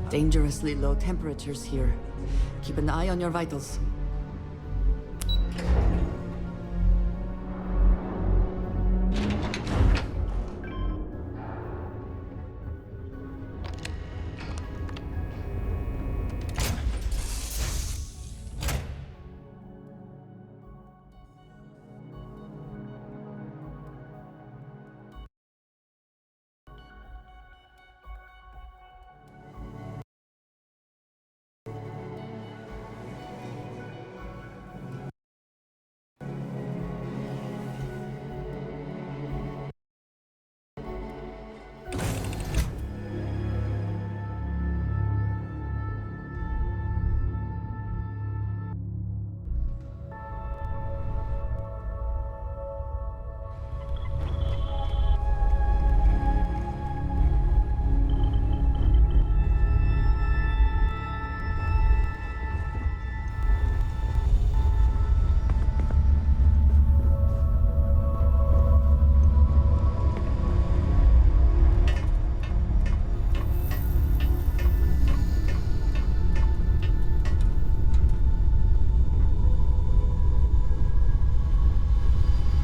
Dangerously low temperatures here. Keep an eye on your vitals.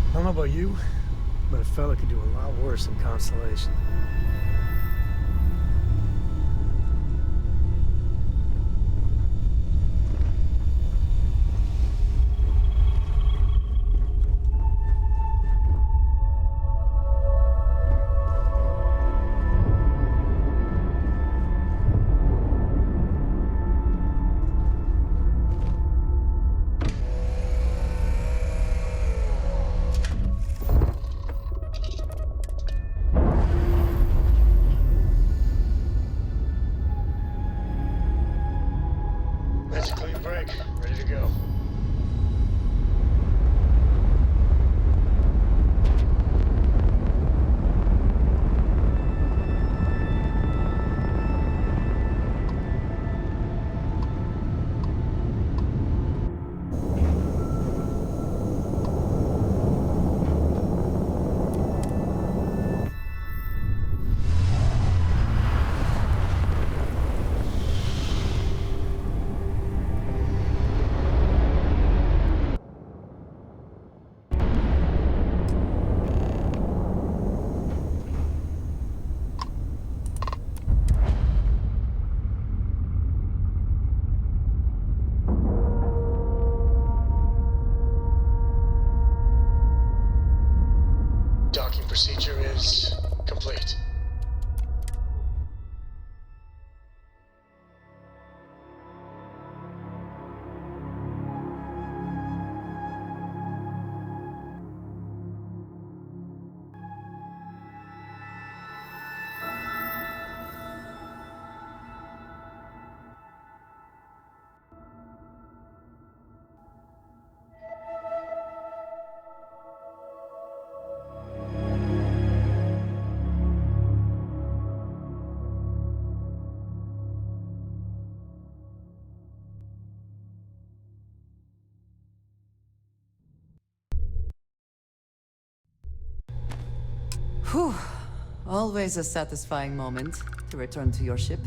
I don't know about you, but a fella could do a lot worse than Constellation. That's a clean break. Ready to go. Docking procedure is complete. Whew. Always a satisfying moment to return to your ship.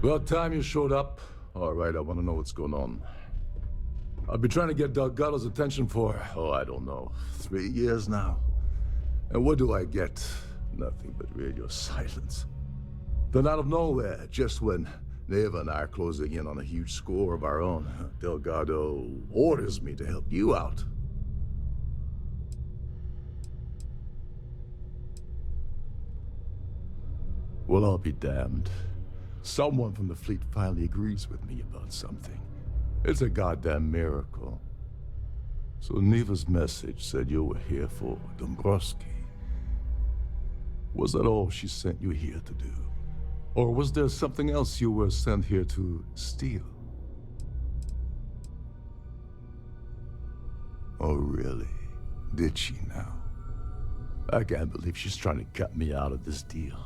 About time you showed up. All right, I want to know what's going on. I've been trying to get Delgado's attention for, I don't know, 3 years now. And what do I get? nothing but radio silence. Then out of nowhere, just when Neva and I are closing in on a huge score of our own, Delgado orders me to help you out. Well, I'll be damned. Someone from the fleet finally agrees with me about something. It's a goddamn miracle. So Neva's message said you were here for Dombrowski. Was that all she sent you here to do? Or was there something else you were sent here to steal? Oh, really? Did she now? I can't believe she's trying to cut me out of this deal.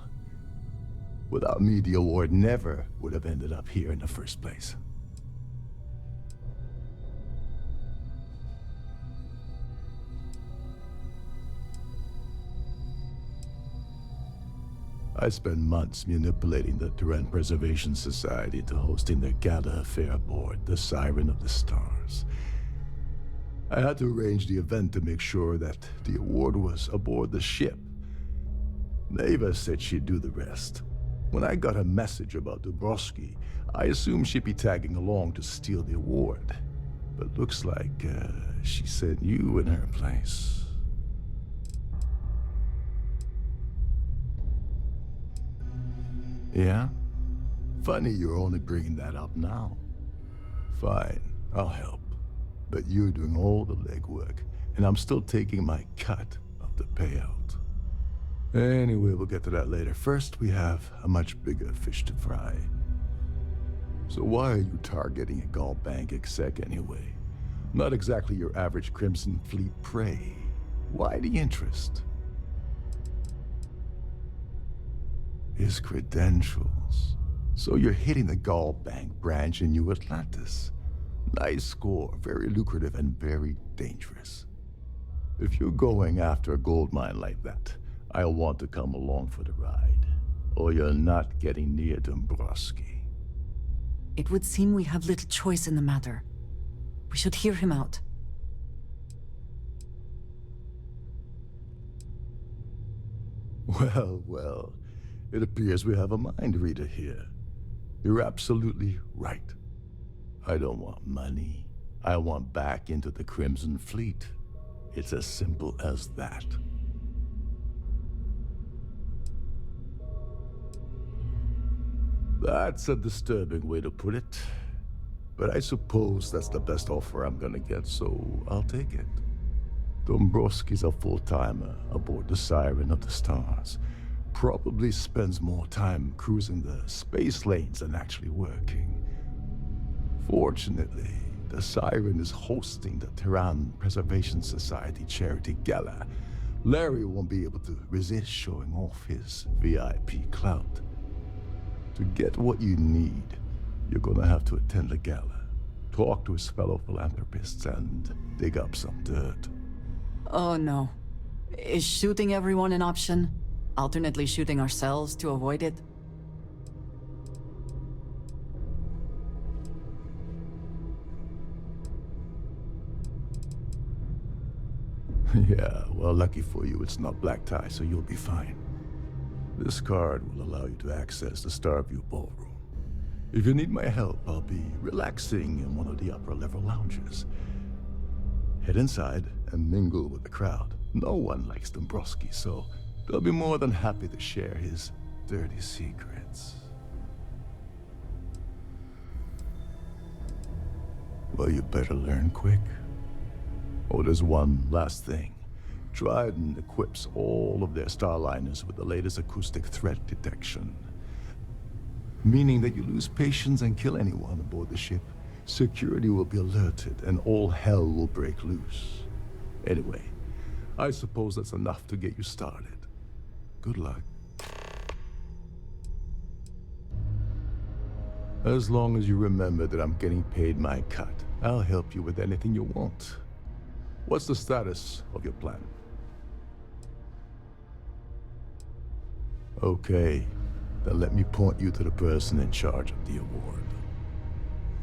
Without me, the award never would have ended up here in the first place. I spent months manipulating the Terran Preservation Society into hosting their gala affair aboard the Siren of the Stars. I had to arrange the event to make sure that the award was aboard the ship. Neva said she'd do the rest. When I got a message about Dombrowski, I assumed she'd be tagging along to steal the award. But looks like she sent you in her place. Yeah? Funny you're only bringing that up now. Fine, I'll help. But you're doing all the legwork, and I'm still taking my cut of the payout. Anyway, we'll get to that later. First, we have a much bigger fish to fry. So why are you targeting a Gall Bank exec anyway? Not exactly your average Crimson Fleet prey. Why the interest? His credentials. So you're hitting the Gall Bank branch in New Atlantis. Nice score, very lucrative and very dangerous. If you're going after a gold mine like that, I'll want to come along for the ride. Or you're not getting near Dombrowski. It would seem we have little choice in the matter. We should hear him out. Well, well. It appears we have a mind reader here. You're absolutely right. I don't want money. I want back into the Crimson Fleet. It's as simple as that. That's a disturbing way to put it. But I suppose that's the best offer I'm gonna get, so I'll take it. Dombrowski's a full-timer aboard the Siren of the Stars. Probably spends more time cruising the space lanes than actually working. Fortunately, the Siren is hosting the Terran Preservation Society charity gala. Larry won't be able to resist showing off his VIP clout. To get what you need, you're gonna have to attend the gala, talk to his fellow philanthropists, and dig up some dirt. Oh no. Is shooting everyone an option? Alternately shooting ourselves to avoid it? Yeah, well, lucky for you, it's not black tie, so you'll be fine. This card will allow you to access the Starfield ballroom. If you need my help, I'll be relaxing in one of the upper-level lounges. Head inside and mingle with the crowd. No one likes Dombrowski, so they'll be more than happy to share his dirty secrets. Well, you better learn quick. Oh, there's one last thing. Trident equips all of their starliners with the latest acoustic threat detection. Meaning that you lose patience and kill anyone aboard the ship, security will be alerted and all hell will break loose. Anyway, I suppose that's enough to get you started. Good luck. As long as you remember that I'm getting paid my cut, I'll help you with anything you want. What's the status of your plan? Okay, then let me point you to the person in charge of the award.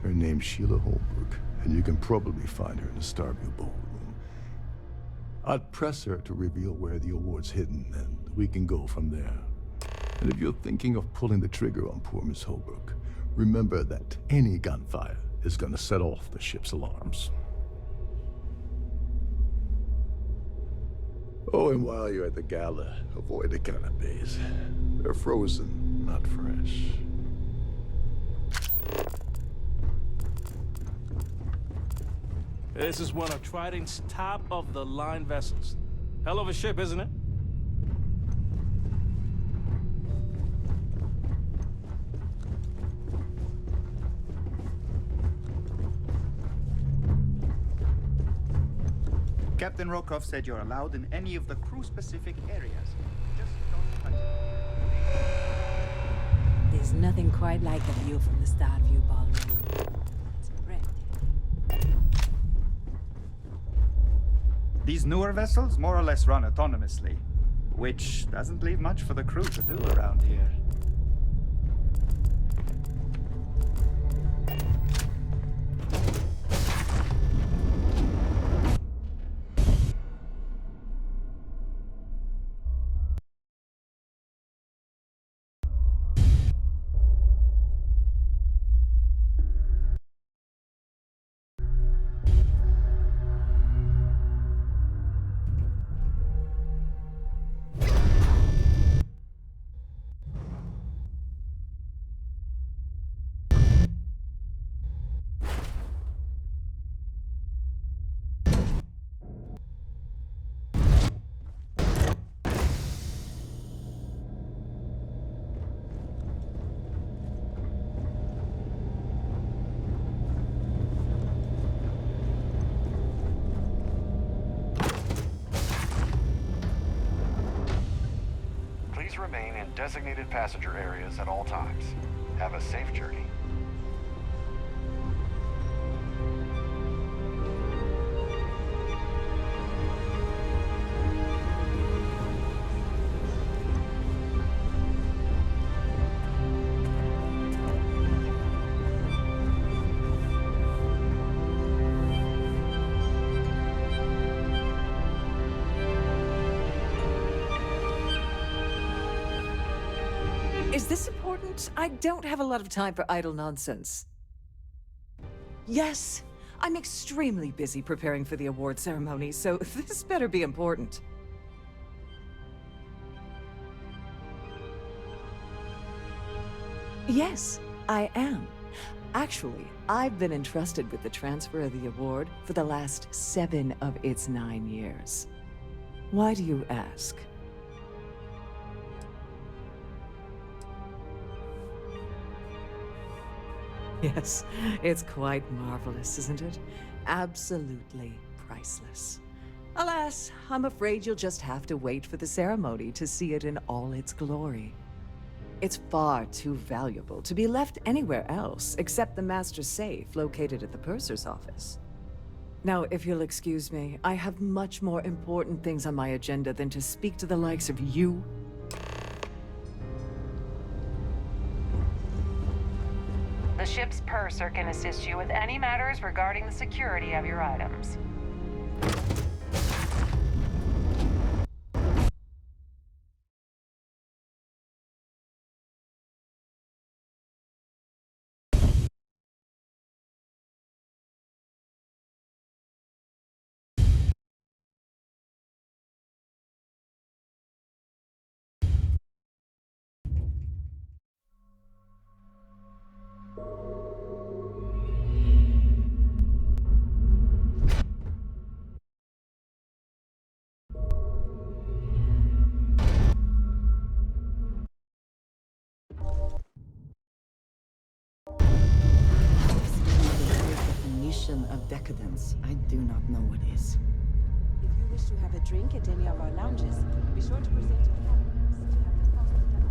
Her name's Sheila Holbrook, and you can probably find her in the Starfield ballroom. I'd press her to reveal where the award's hidden, and we can go from there. And if you're thinking of pulling the trigger on poor Miss Holbrook, remember that any gunfire is gonna set off the ship's alarms. Oh, and while you're at the gala, avoid the canapes. They're frozen, not fresh. This is one of Trident's top-of-the-line vessels. Hell of a ship, isn't it? Captain Rokov said you're allowed in any of the crew-specific areas. Just don't touch it. There's nothing quite like the view from the Starfield ballroom. It's breathtaking. These newer vessels more or less run autonomously, which doesn't leave much for the crew to do around here. Please remain in designated passenger areas at all times. Have a safe journey. Is this important? I don't have a lot of time for idle nonsense. Yes, I'm extremely busy preparing for the award ceremony, so this better be important. Yes, I am. Actually, I've been entrusted with the transfer of the award for the last 7 of its 9 years. Why do you ask? Yes, it's quite marvelous, isn't it? Absolutely priceless. Alas, I'm afraid you'll just have to wait for the ceremony to see it in all its glory. It's far too valuable to be left anywhere else except the master safe located at the purser's office. Now, if you'll excuse me, I have much more important things on my agenda than to speak to the likes of you. The ship's purser can assist you with any matters regarding the security of your items. Definition of decadence. I do not know what is. If you wish to have a drink at any of our lounges, be sure to present your cabinets to have the cost deducted.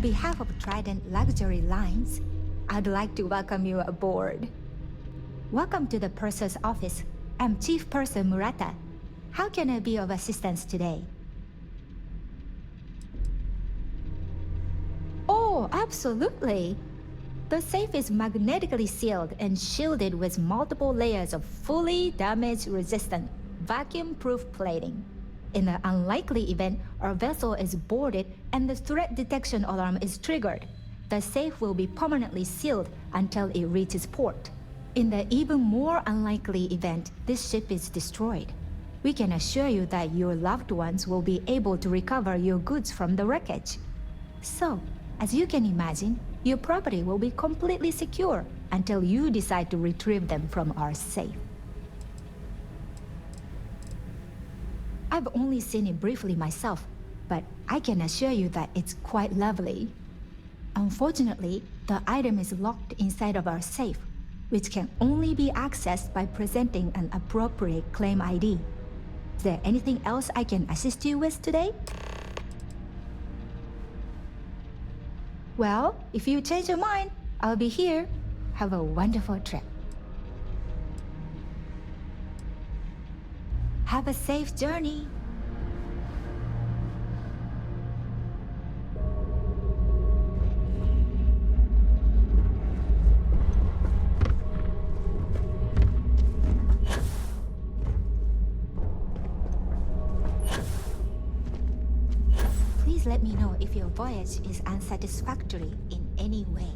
behalf of Trident Luxury Lines, I'd like to welcome you aboard. Welcome to the Purser's office. I'm Chief Purser Murata. How can I be of assistance today? Oh, absolutely. The safe is magnetically sealed and shielded with multiple layers of fully damage-resistant, vacuum-proof plating. In the unlikely event our vessel is boarded and the threat detection alarm is triggered, the safe will be permanently sealed until it reaches port. In the even more unlikely event this ship is destroyed, we can assure you that your loved ones will be able to recover your goods from the wreckage. So, as you can imagine, your property will be completely secure until you decide to retrieve them from our safe. I've only seen it briefly myself, but I can assure you that it's quite lovely. Unfortunately, the item is locked inside of our safe, which can only be accessed by presenting an appropriate claim ID. Is there anything else I can assist you with today? Well, if you change your mind, I'll be here. Have a wonderful trip. Have a safe journey. Please let me know if your voyage is unsatisfactory in any way.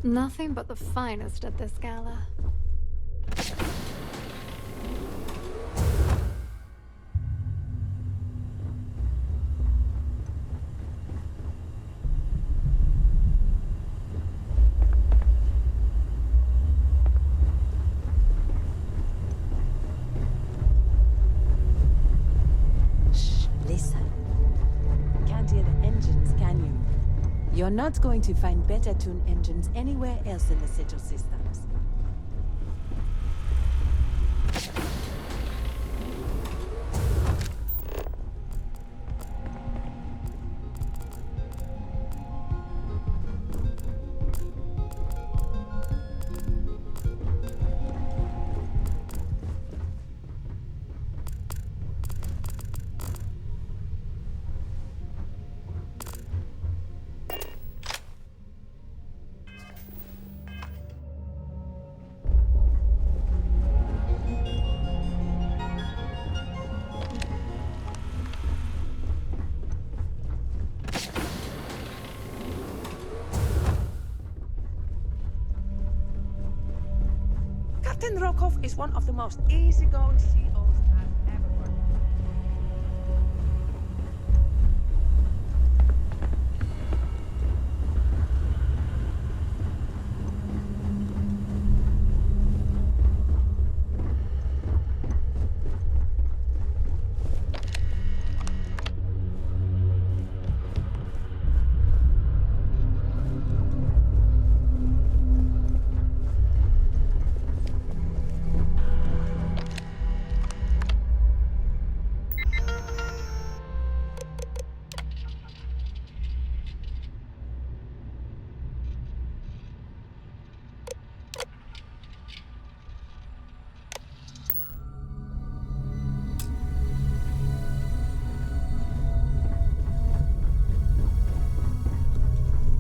Nothing but the finest at this gala. Shh, listen. Can't hear the engines, can you? You're not going to find better tuned engines anywhere else in the Sigil systems. Captain Rokov is one of the most easygoing CEOs I've ever worked with.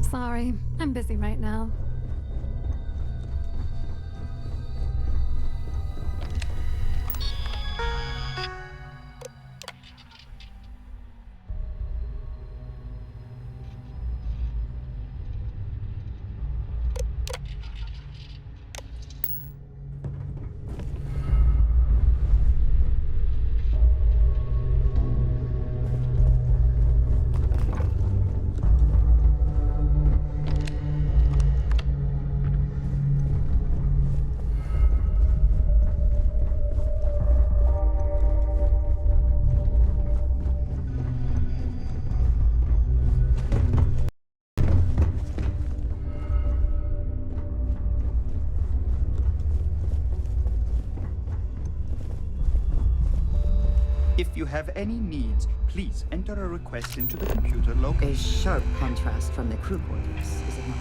Sorry, I'm busy right now. If you have any needs, please enter a request into the computer locally. A sharp contrast from the crew quarters, is it not?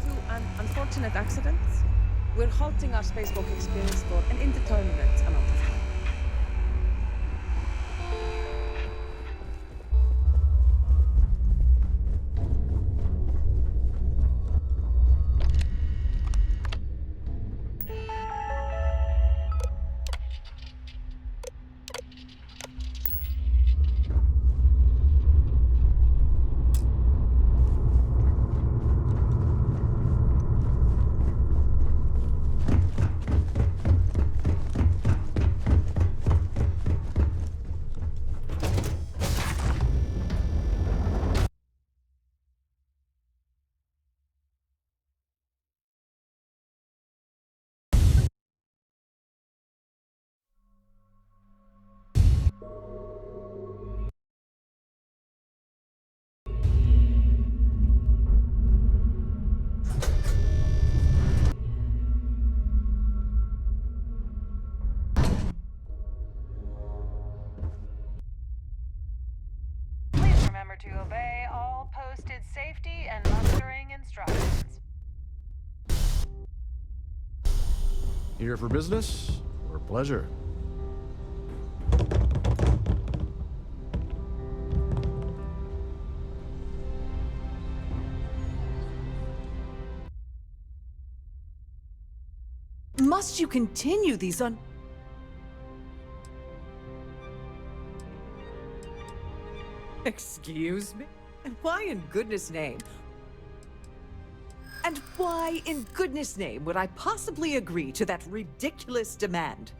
Due to an unfortunate accident, we're halting our spacewalk experience for an indeterminate amount of time. Please remember to obey all posted safety and mustering instructions. Here for business or pleasure? Must you continue these on... Excuse me? And why in goodness name? And why in goodness name would I possibly agree to that ridiculous demand?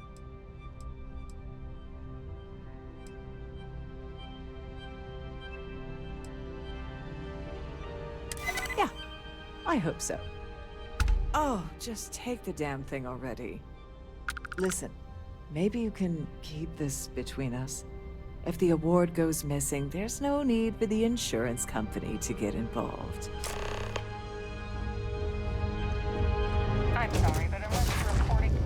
Yeah, I hope so. Oh, just take the damn thing already. Listen, maybe you can keep this between us. If the award goes missing, there's no need for the insurance company to get involved. I'm sorry, but unless you're reporting...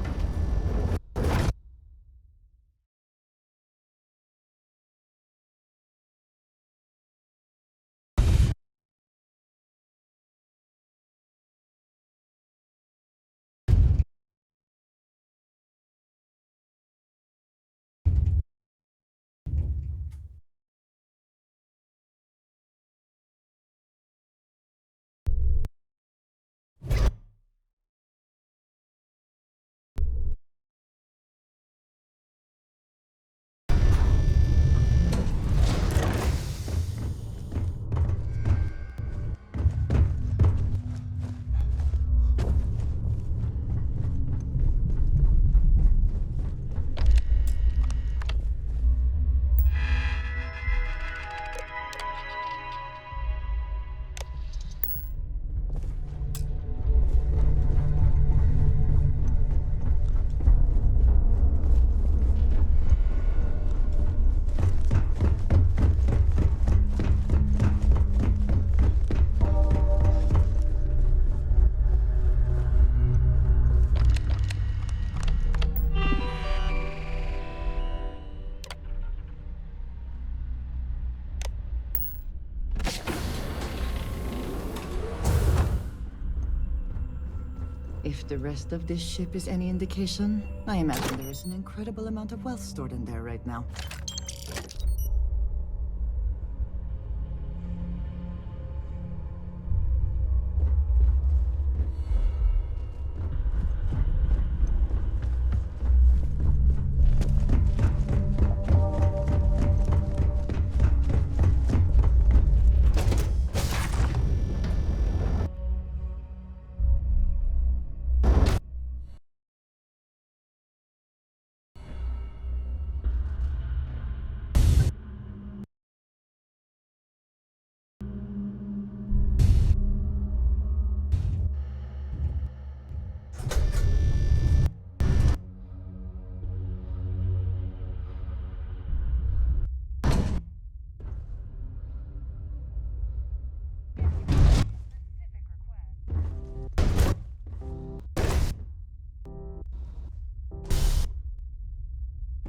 If the rest of this ship is any indication, I imagine there is an incredible amount of wealth stored in there right now.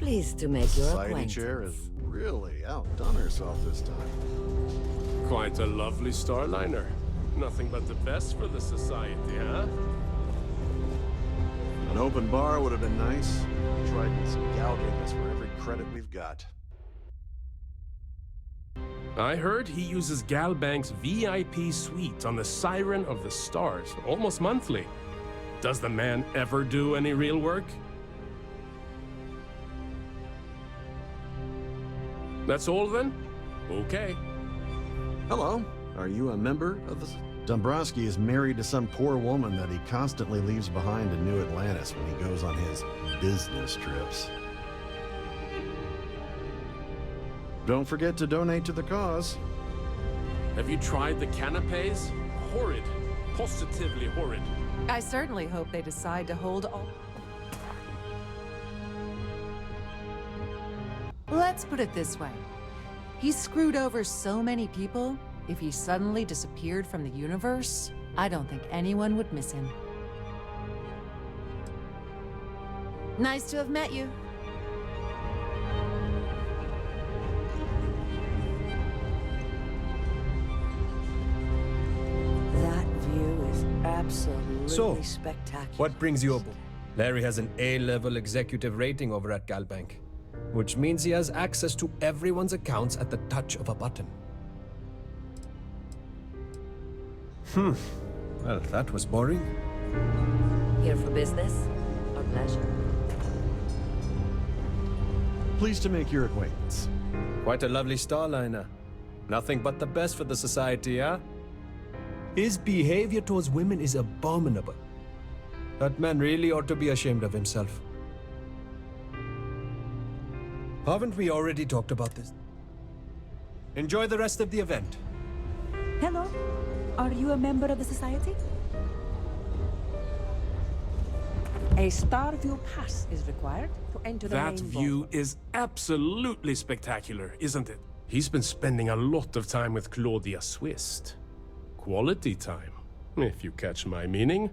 Pleased to make your Society acquaintance. chair has really outdone herself this time. Quite a lovely Starliner. Nothing but the best for the society, huh? An open bar would have been nice. Trident's gouging us for every credit we've got. I heard he uses Galbank's VIP suite on the Siren of the Stars almost monthly. Does the man ever do any real work? That's all then? Okay. Hello. Are you a member of the... Dombrowski is married to some poor woman that he constantly leaves behind in New Atlantis when he goes on his business trips. Don't forget to donate to the cause. Have you tried the canapes? Horrid. Positively horrid. I certainly hope they decide to hold all... Let's put it this way. He's screwed over so many people. If he suddenly disappeared from the universe, I don't think anyone would miss him. Nice to have met you. That view is absolutely spectacular. What brings you aboard? Larry has an A-level executive rating over at Galbank, which means he has access to everyone's accounts at the touch of a button. Well, that was boring. Here for business or pleasure? Pleased to make your acquaintance. Quite a lovely Starliner. Nothing but the best for the society, huh? His behavior towards women is abominable. That man really ought to be ashamed of himself. Haven't we already talked about this? Enjoy the rest of the event. Hello? Are you a member of the society? A Starfield pass is required to enter the That main view vault. is absolutely spectacular, isn't it? He's been spending a lot of time with Claudia Swist. Quality time, if you catch my meaning.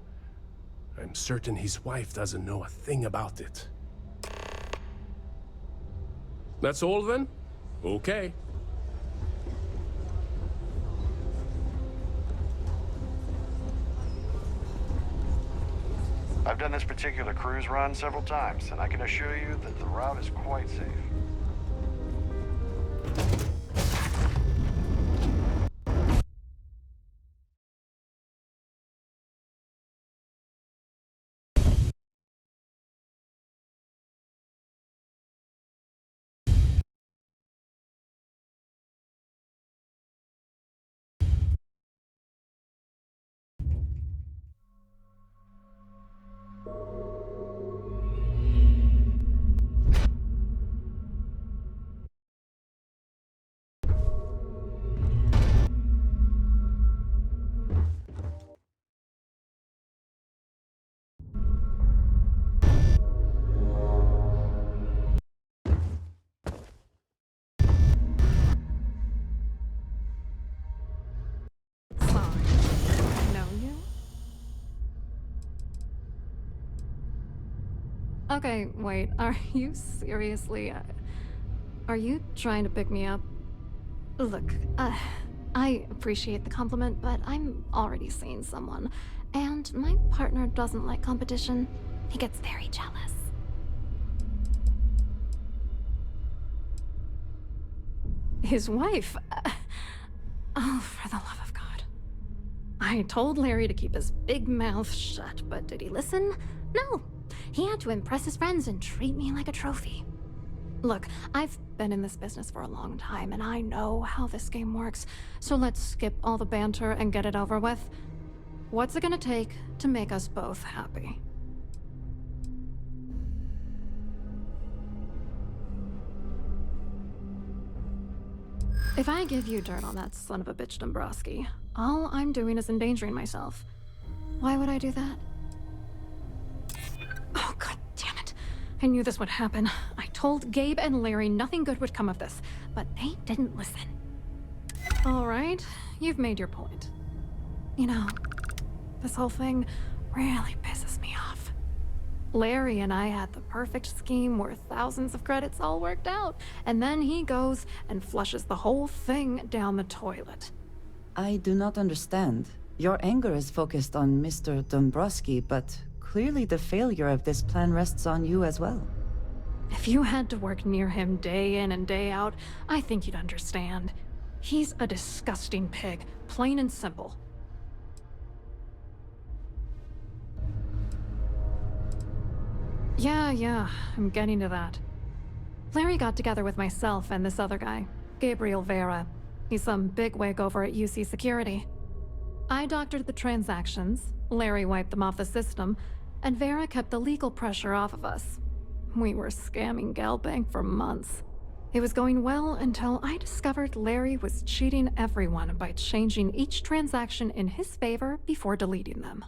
I'm certain his wife doesn't know a thing about it. That's all then? Okay. I've done this particular cruise run several times, and I can assure you that the route is quite safe. Okay, wait, are you seriously... are you trying to pick me up? Look, I appreciate the compliment, but I'm already seeing someone, and my partner doesn't like competition. He gets very jealous. His wife? Oh, for the love of God. I told Larry to keep his big mouth shut, but did he listen? No. He had to impress his friends and treat me like a trophy. Look, I've been in this business for a long time, and I know how this game works, so let's skip all the banter and get it over with. What's it gonna take to make us both happy? If I give you dirt on that son of a bitch Dombrowski, all I'm doing is endangering myself. Why would I do that? Oh, god damn it. I knew this would happen. I told Gabe and Larry nothing good would come of this, but they didn't listen. All right, you've made your point. You know, this whole thing really pisses me off. Larry and I had the perfect scheme worth thousands of credits all worked out, and then he goes and flushes the whole thing down the toilet. I do not understand. Your anger is focused on Mr. Dombrowski, but clearly the failure of this plan rests on you as well. If you had to work near him day in and day out, I think you'd understand. He's a disgusting pig, plain and simple. Yeah, I'm getting to that. Larry got together with myself and this other guy, Gabriel Vera. He's some bigwig over at UC Security. I doctored the transactions, Larry wiped them off the system, and Vera kept the legal pressure off of us. We were scamming Galbank for months. It was going well until I discovered Larry was cheating everyone by changing each transaction in his favor before deleting them.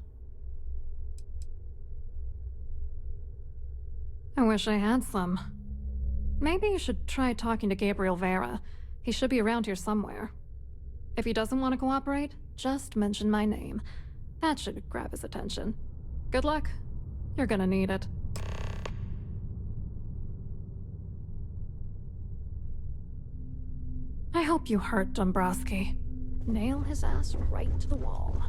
I wish I had some. Maybe you should try talking to Gabriel Vera. He should be around here somewhere. If he doesn't want to cooperate, just mention my name. That should grab his attention. Good luck. You're gonna need it. I hope you hurt Dombrowski. Nail his ass right to the wall.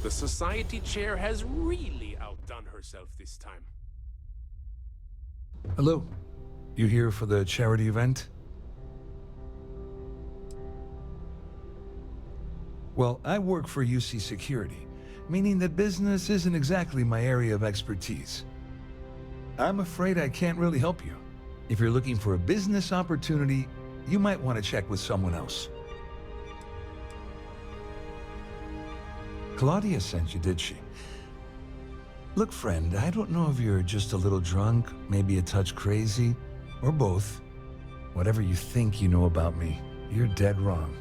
The society chair has really outdone herself this time. Hello. You here for the charity event? Well, I work for UC Security, meaning that business isn't exactly my area of expertise. I'm afraid I can't really help you. If you're looking for a business opportunity, you might want to check with someone else. Claudia sent you, did she? Look, friend, I don't know if you're just a little drunk, maybe a touch crazy, or both. Whatever you think you know about me, you're dead wrong.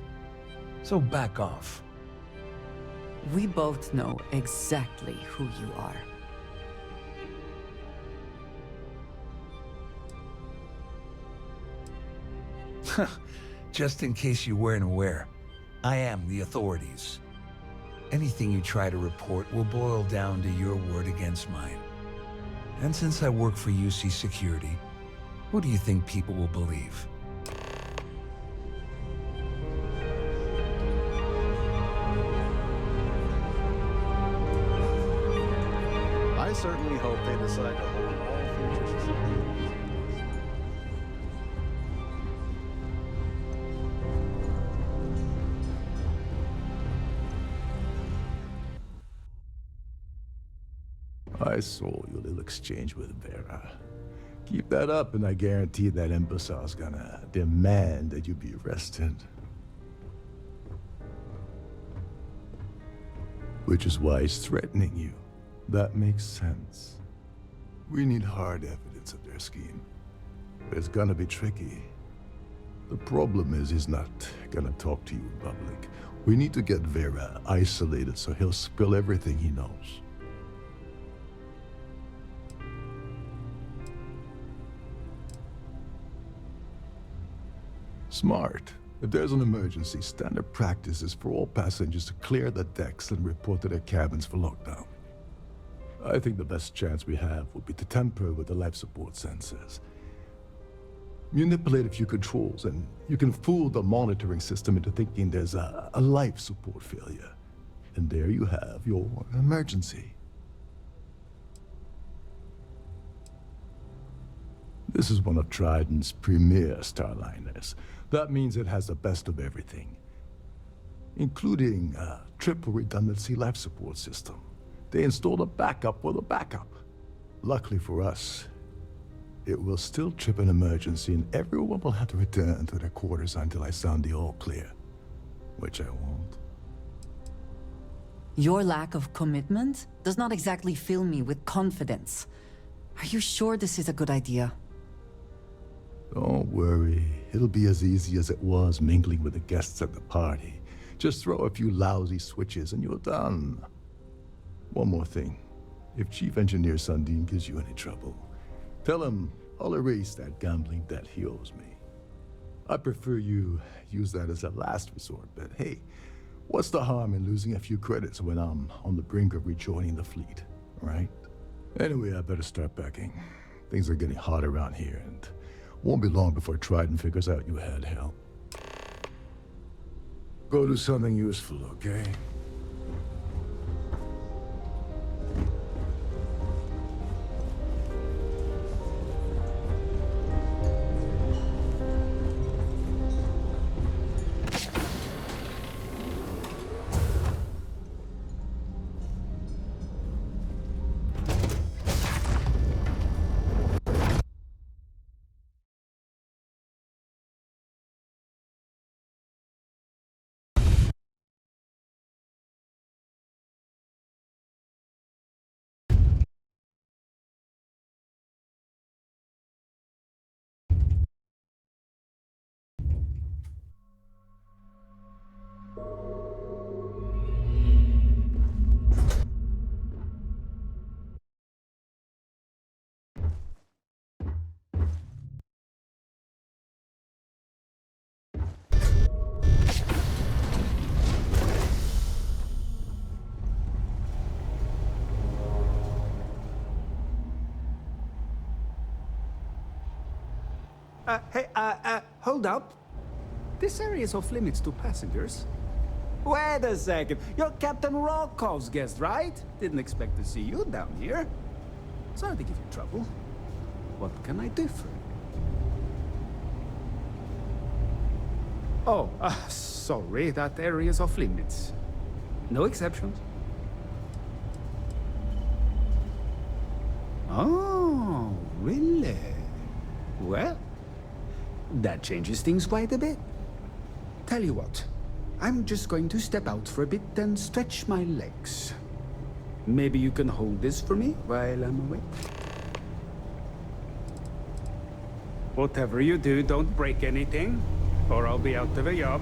So back off. We both know exactly who you are. Just in case you weren't aware, I am the authorities. Anything you try to report will boil down to your word against mine. And since I work for UC Security, who do you think people will believe? I certainly hope they decide to hold all futures. I saw your little exchange with Vera. Keep that up, and I guarantee that imbecile's gonna demand that you be arrested. Which is why he's threatening you. That makes sense. We need hard evidence of their scheme. But it's gonna be tricky. The problem is he's not gonna talk to you in public. We need to get Vera isolated so he'll spill everything he knows. Smart. If there's an emergency, standard practice is for all passengers to clear the decks and report to their cabins for lockdown. I think the best chance we have would be to tamper with the life support sensors. Manipulate a few controls, and you can fool the monitoring system into thinking there's a life support failure. And there you have your emergency. This is one of Trident's premier starliners. That means it has the best of everything. including a triple redundancy life support system. They installed a backup for the backup. Luckily for us, it will still trip an emergency and everyone will have to return to their quarters until I sound the all clear, which I won't. Your lack of commitment does not exactly fill me with confidence. Are you sure this is a good idea? Don't worry, it'll be as easy as it was mingling with the guests at the party. Just throw a few lousy switches and you're done. One more thing. If Chief Engineer Sundin gives you any trouble, tell him I'll erase that gambling debt he owes me. I prefer you use that as a last resort, but hey, what's the harm in losing a few credits when I'm on the brink of rejoining the fleet, right? Anyway, I better start packing. Things are getting hot around here, and won't be long before Trident figures out you had help. Go do something useful, okay? Hold up. This area is off limits to passengers. Wait a second. You're Captain Rokov's guest, right? Didn't expect to see you down here. Sorry to give you trouble. What can I do for you? Oh, sorry. That area is off limits. No exceptions. Oh, really? Well, that changes things quite a bit. Tell you what, I'm just going to step out for a bit and stretch my legs. Maybe you can hold this for me while I'm away? Whatever you do, don't break anything, or I'll be out of a job.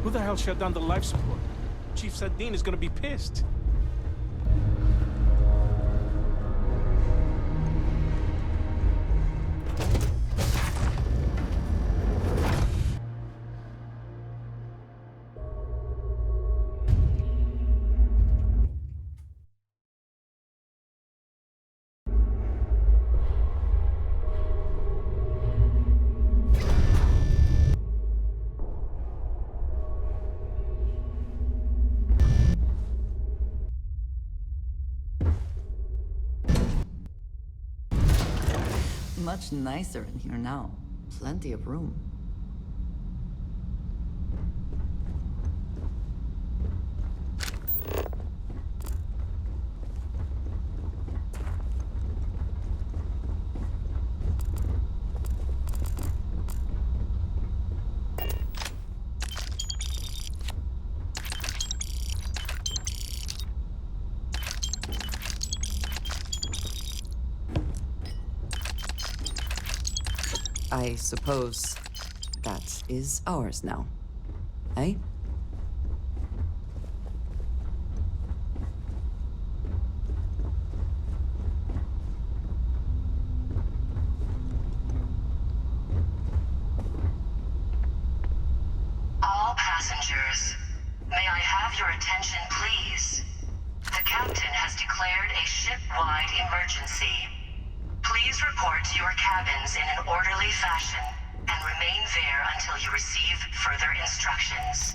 Who the hell shut down the life support? Chief Sundin is gonna be pissed. Much nicer in here now. Plenty of room. I suppose that is ours now. Eh? All passengers, may I have your attention, please? The captain has declared a ship-wide emergency. Please report to your cabins in an orderly fashion and remain there until you receive further instructions.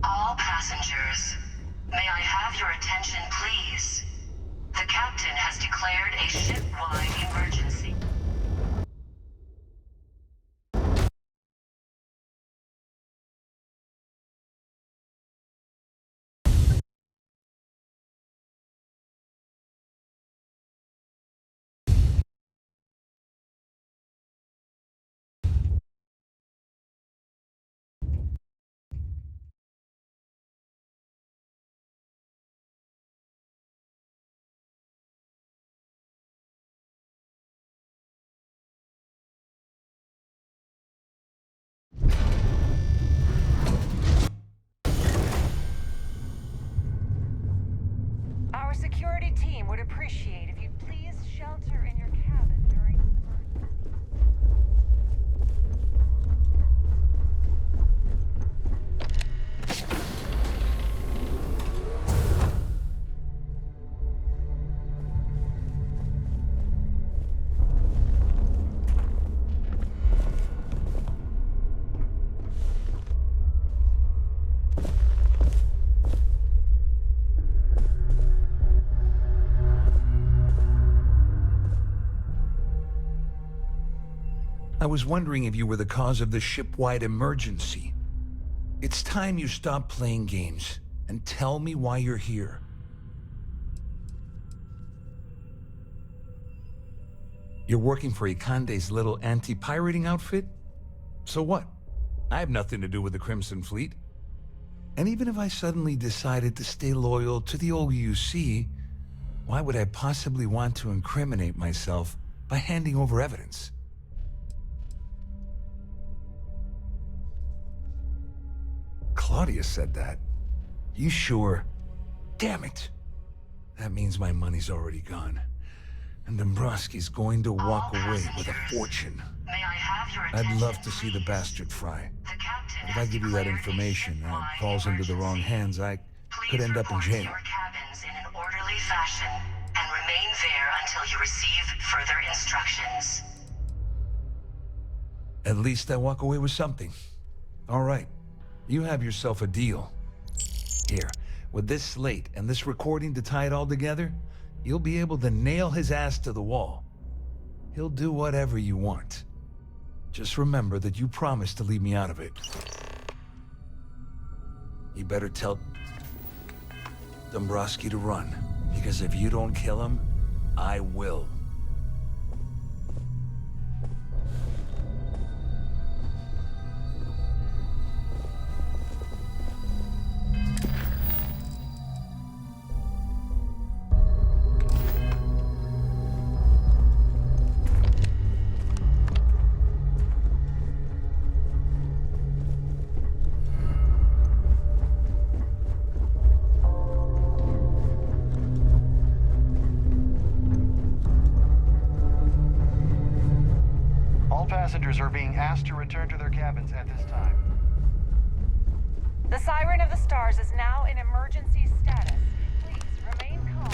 All passengers, may I have your attention, please? The captain has declared a ship-wide emergency. Our security team would appreciate if you'd please shelter in your cabin during this emergency. I was wondering if you were the cause of the ship-wide emergency. It's time you stop playing games and tell me why you're here. You're working for Ikande's little anti-pirating outfit? So what? I have nothing to do with the Crimson Fleet. And even if I suddenly decided to stay loyal to the old UC, why would I possibly want to incriminate myself by handing over evidence? Claudia said that. You sure? Damn it! That means my money's already gone. And Dombrowski's going to walk away with a fortune. I'd love to see the bastard fry. But if I give you that information and it falls into the wrong hands, I could end up in jail. Your cabins in an orderly fashion and remain there until you receive further instructions. At least I walk away with something. All right. You have yourself a deal. Here, with this slate and this recording to tie it all together, you'll be able to nail his ass to the wall. He'll do whatever you want. Just remember that you promised to leave me out of it. You better tell Dombrowski to run, because if you don't kill him, I will. passengers are being asked to return to their cabins at this time. The Siren of the Stars is now in emergency status. Please remain calm.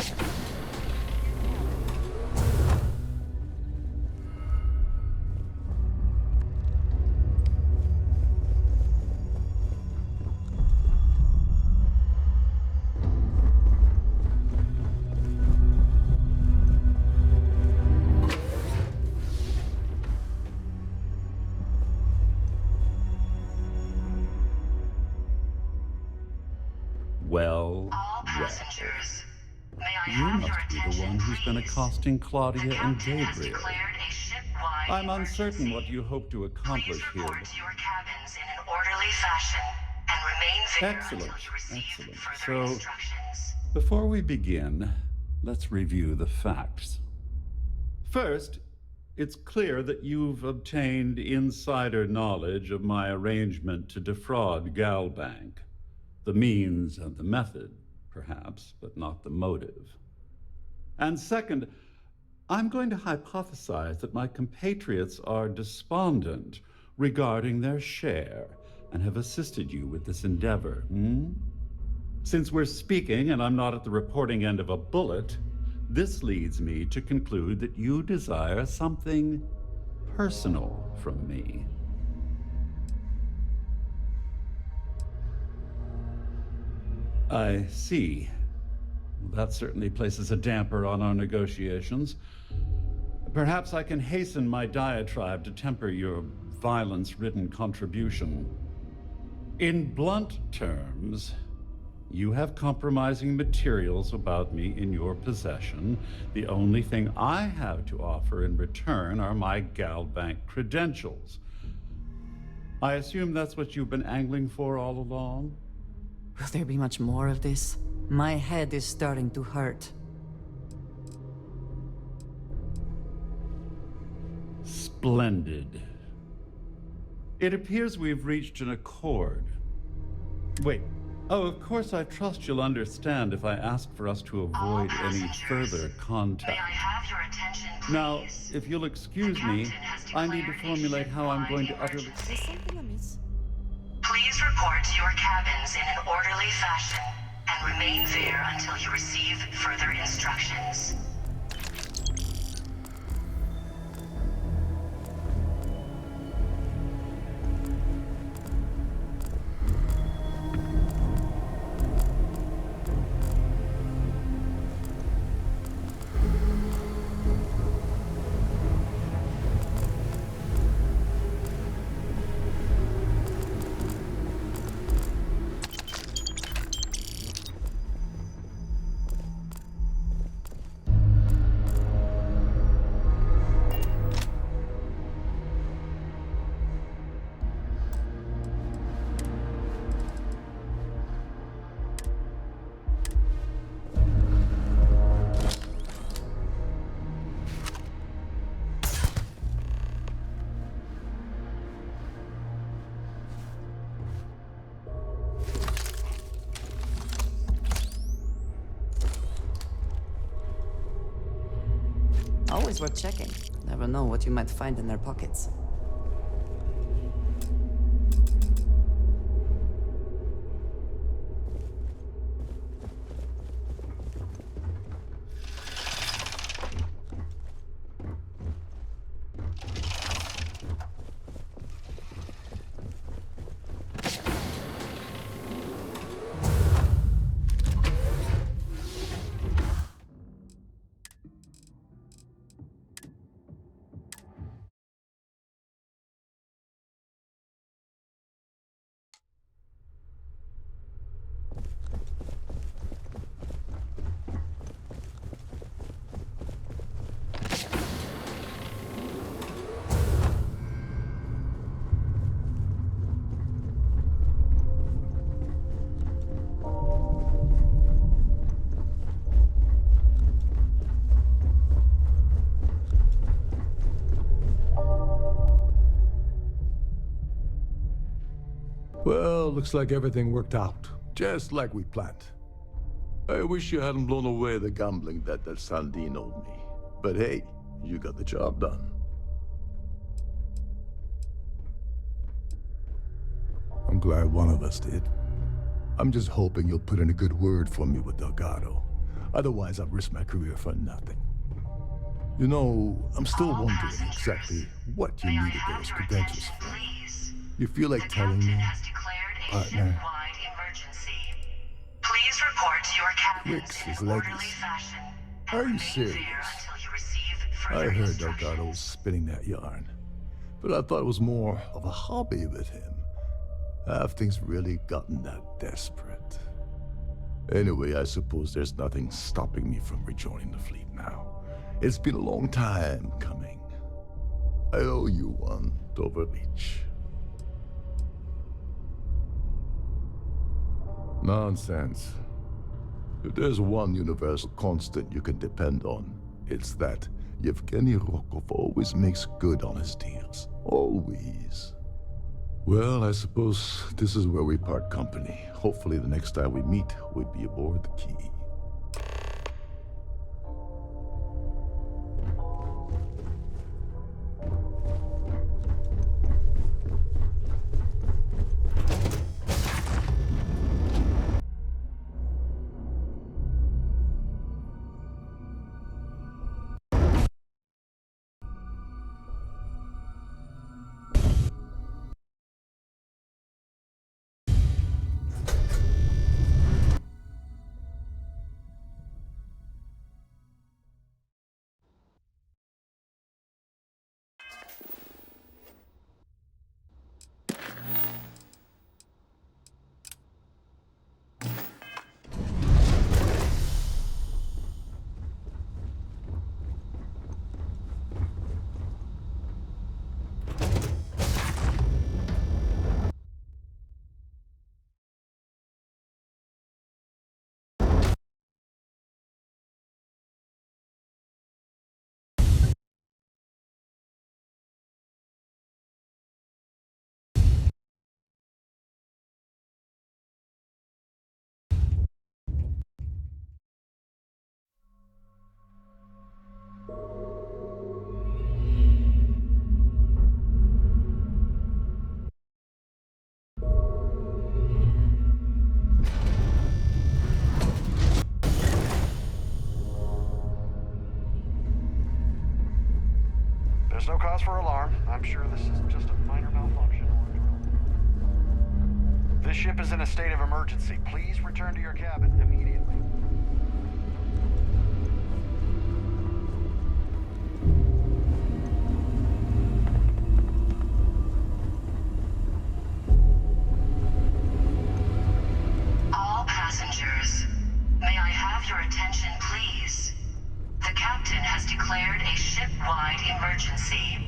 Well, you must be the one who's been accosting Claudia and Gabriel. I'm uncertain what you hope to accomplish here. Your cabins in an orderly fashion and remain there Excellent, until you receive excellent. further So, instructions. before we begin, let's review the facts. First, it's clear that you've obtained insider knowledge of my arrangement to defraud Galbank. The means and the method, perhaps, but not the motive. And second, I'm going to hypothesize that my compatriots are despondent regarding their share and have assisted you with this endeavor. Since we're speaking and I'm not at the reporting end of a bullet, this leads me to conclude that you desire something personal from me. I see. That certainly places a damper on our negotiations. Perhaps I can hasten my diatribe to temper your violence-ridden contribution. In blunt terms, you have compromising materials about me in your possession. The only thing I have to offer in return are my Galbank credentials. I assume that's what you've been angling for all along? Will there be much more of this? My head is starting to hurt. Splendid. It appears we've reached an accord. Wait. Oh, of course, I trust you'll understand if I ask for us to avoid any further contact. May I have your attention, please? Now, if you'll excuse me, I need to formulate how I'm going to utterly... Please report to your cabins in an orderly fashion and remain there until you receive further instructions. Always worth checking. Never know what you might find in their pockets. Well, looks like everything worked out, just like we planned. I wish you hadn't blown away the gambling debt that Sandine owed me. But hey, you got the job done. I'm glad one of us did. I'm just hoping you'll put in a good word for me with Delgado. Otherwise, I've risked my career for nothing. You know, I'm still wondering exactly what you needed those credentials for. You feel like telling me, partner? Please report to your cabins Rick's in his an orderly legacy. fashion. Are you serious? Until you receive I further heard instructions. Delgado was spinning that yarn, but I thought it was more of a hobby with him. Have things really gotten that desperate? Anyway, I suppose there's nothing stopping me from rejoining the fleet now. It's been a long time coming. I owe you one, Doverleach. Nonsense. If there's one universal constant you can depend on, it's that Yevgeny Rokov always makes good on his deals. Always. Well, I suppose this is where we part company. Hopefully the next time we meet, we'll be aboard the Key. There's no cause for alarm. I'm sure this is just a minor malfunction. This ship is in a state of emergency. Please return to your cabin immediately. All passengers, may I have your attention, please? The captain has declared a ship-wide emergency.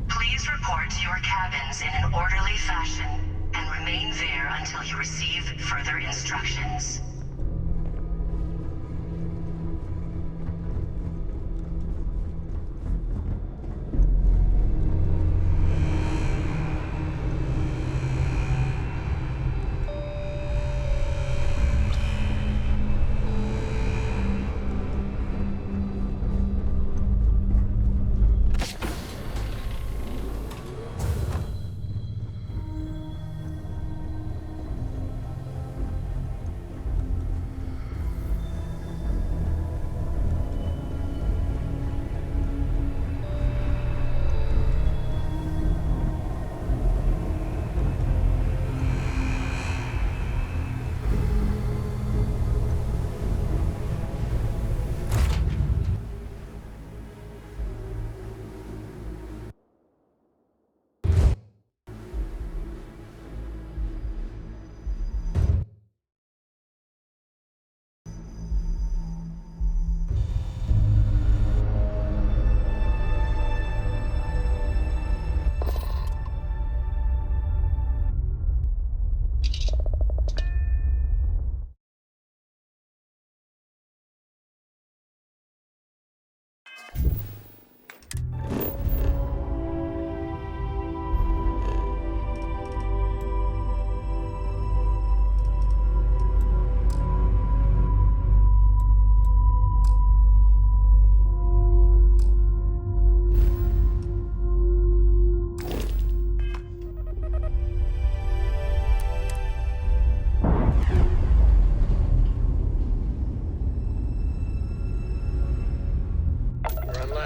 Please report to your cabins in an orderly fashion and remain there until you receive further instructions.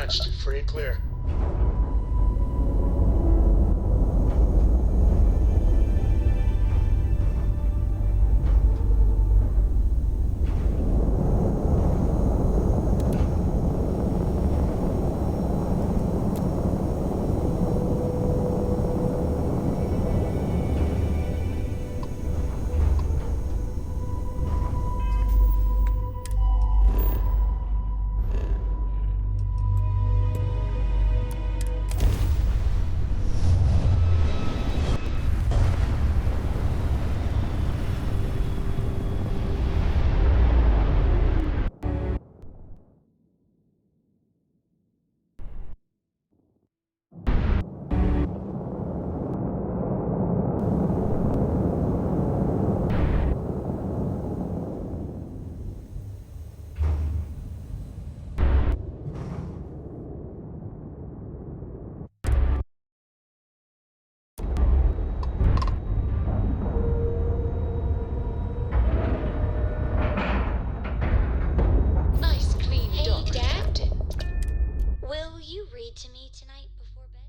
dispatched. Free and clear. Nice clean duck. Hey, Captain. Will you read to me tonight before bed?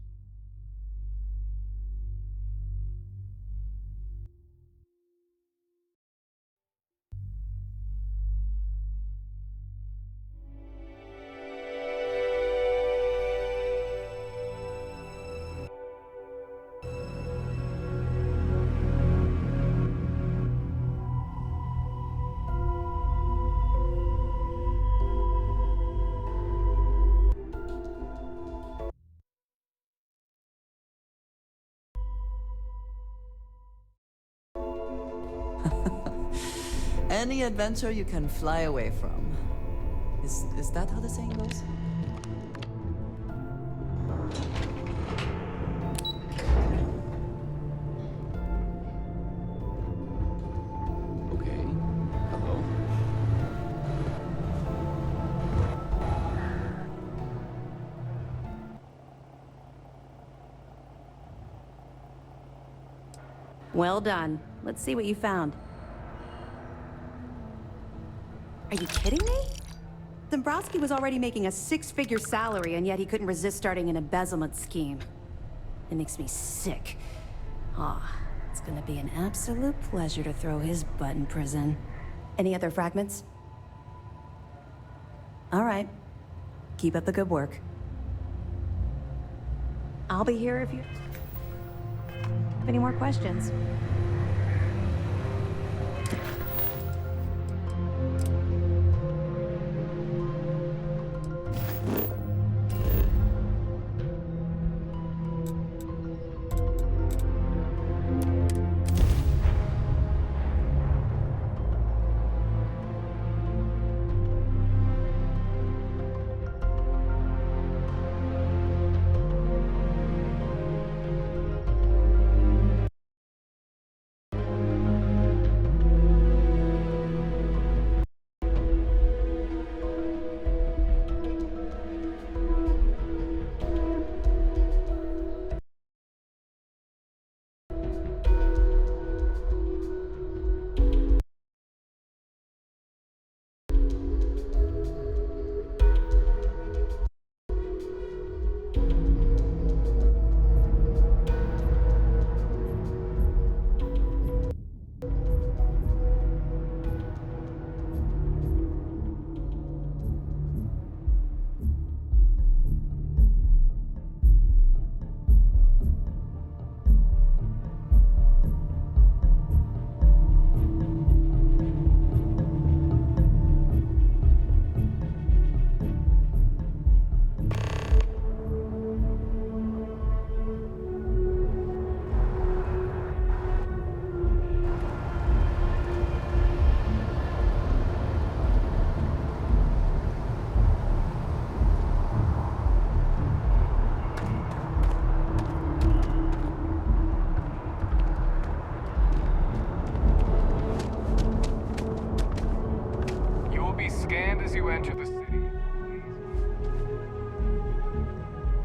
Any adventure you can fly away from. Is that how the saying goes? Okay. Hello. Well done. Let's see what you found. Are you kidding me? Dombrowski was already making a six-figure salary, and yet he couldn't resist starting an embezzlement scheme. It makes me sick. It's gonna be an absolute pleasure to throw his butt in prison. Any other fragments? All right. Keep up the good work. I'll be here if you have any more questions.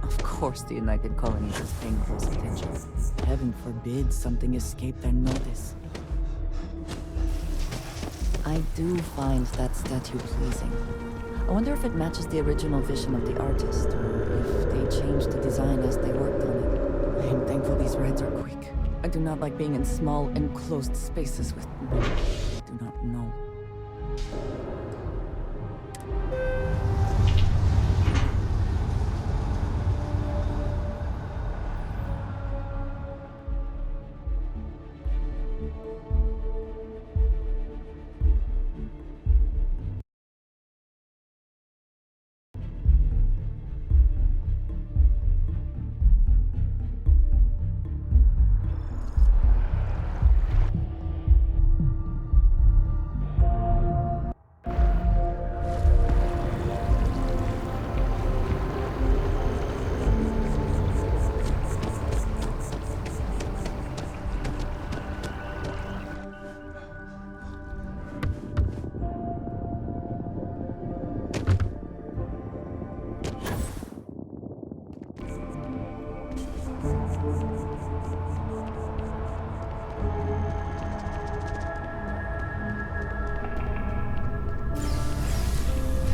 Of course the United Colonies is paying close attention. Heaven forbid something escape their notice. I do find that statue pleasing. I wonder if it matches the original vision of the artist, or if they changed the design as they worked on it. I am thankful these rides are quick. I do not like being in small, enclosed spaces with men I do not know.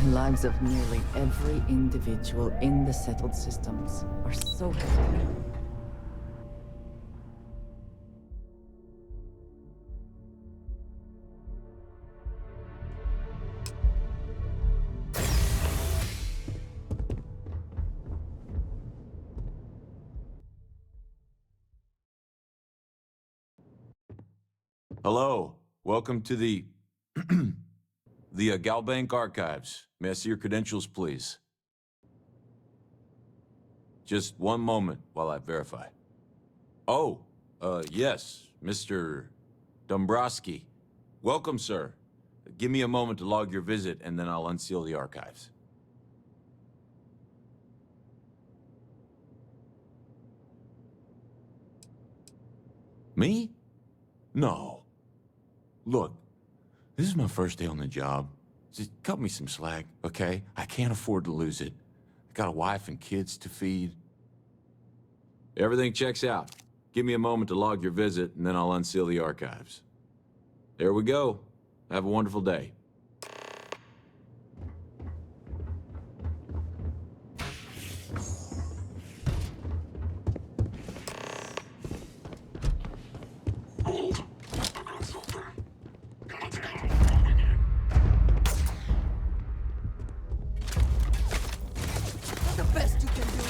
The lives of nearly every individual in the settled systems are so heavy. Hello. Welcome to the Galbank Archives. May I see your credentials, please? Just one moment while I verify. Oh, yes, Mr. Dombrowski. Welcome, sir. Give me a moment to log your visit, and then I'll unseal the archives. Me? No. Look, this is my first day on the job. Just cut me some slack, okay? I can't afford to lose it. I got a wife and kids to feed. Everything checks out. Give me a moment to log your visit, and then I'll unseal the archives. There we go. Have a wonderful day. The best you can do.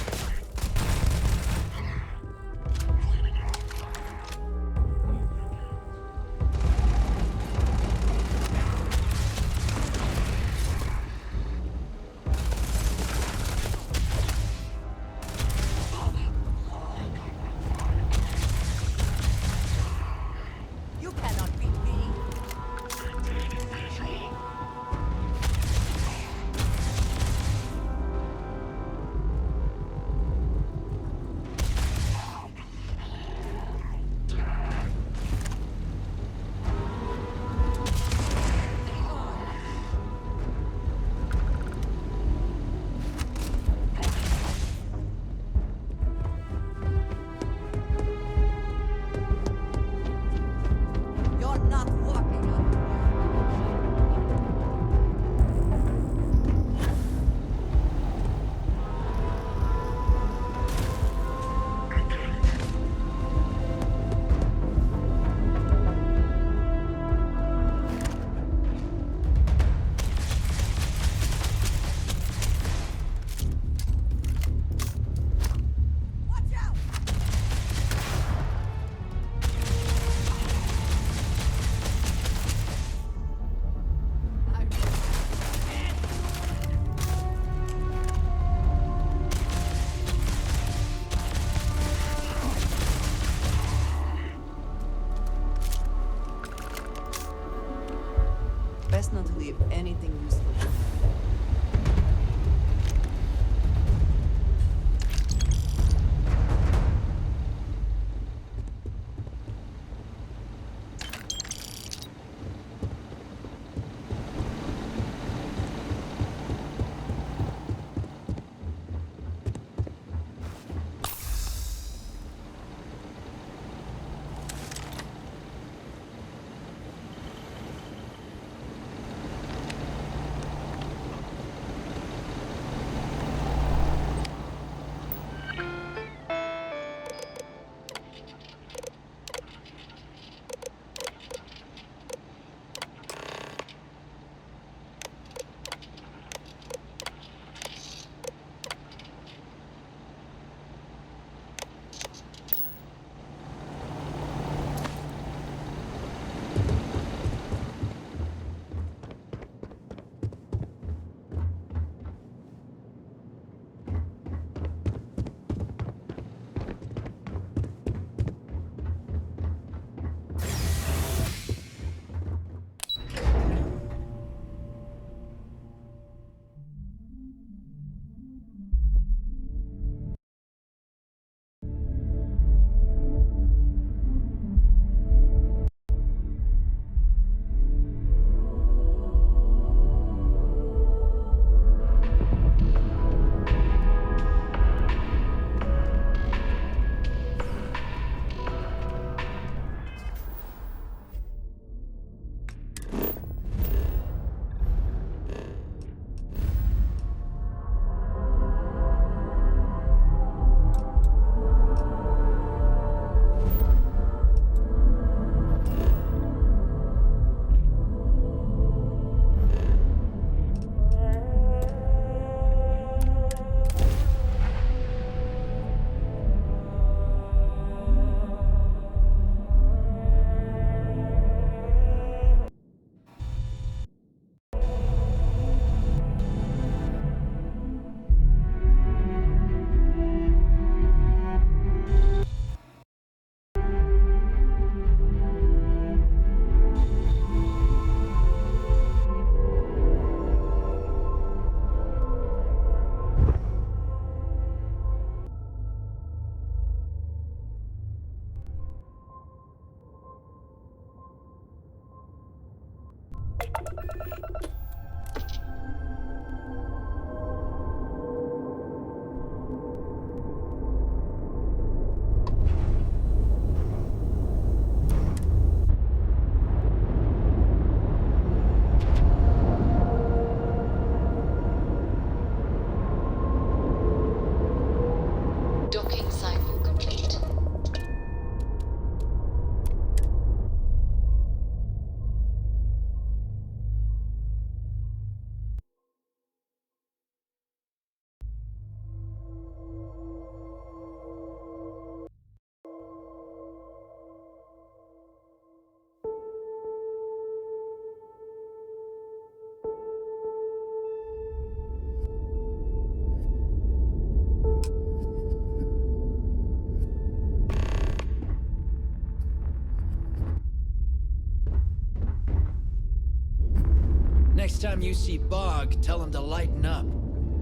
time you see Bog, tell him to lighten up.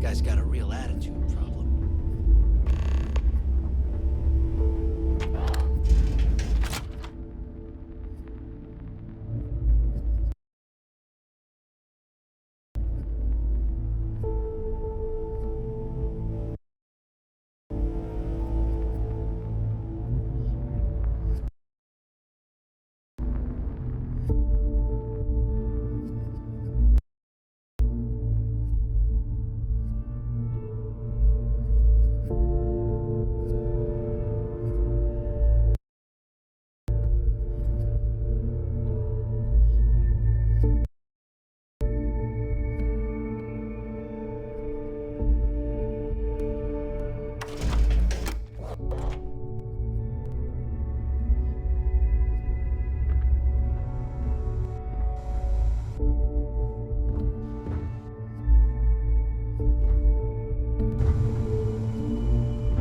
Guy's got a real attitude problem.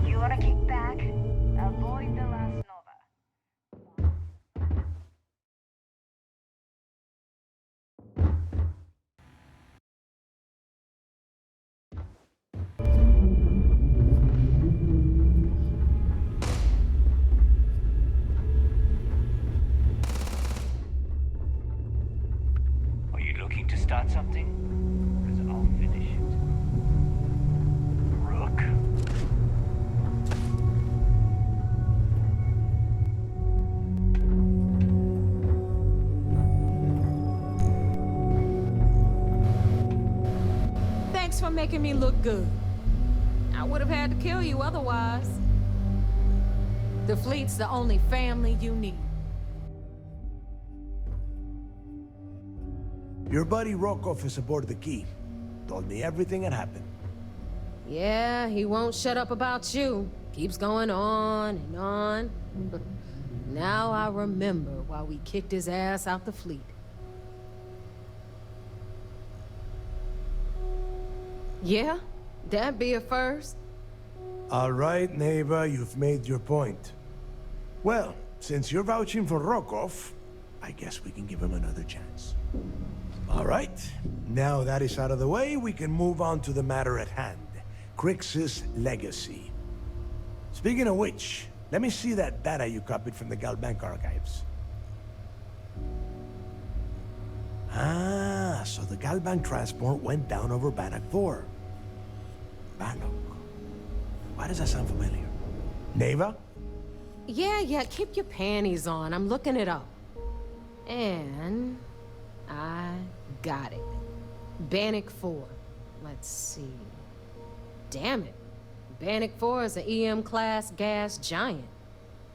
You wanna kick back? Avoid the last Nova. Are you looking to start something? Because I'll finish it. Rook? Thanks for making me look good. I would have had to kill you otherwise. The fleet's the only family you need. Your buddy Rokov is aboard the Key. Told me everything that happened. Yeah, he won't shut up about you. Keeps going on and on. Now I remember why we kicked his ass out the fleet. Yeah, that'd be a first. All right, Neva, you've made your point. Well, since you're vouching for Rokov, I guess we can give him another chance. All right, now that is out of the way, we can move on to the matter at hand. Crix's legacy. Speaking of which, let me see that data you copied from the Galbank archives. Ah, so the Galbank transport went down over Bannock 4. Bannock. Why does that sound familiar? Neva? Yeah, keep your panties on. I'm looking it up. And I got it. Bannock 4. Let's see. Damn it. Bannock 4 is an EM-class gas giant.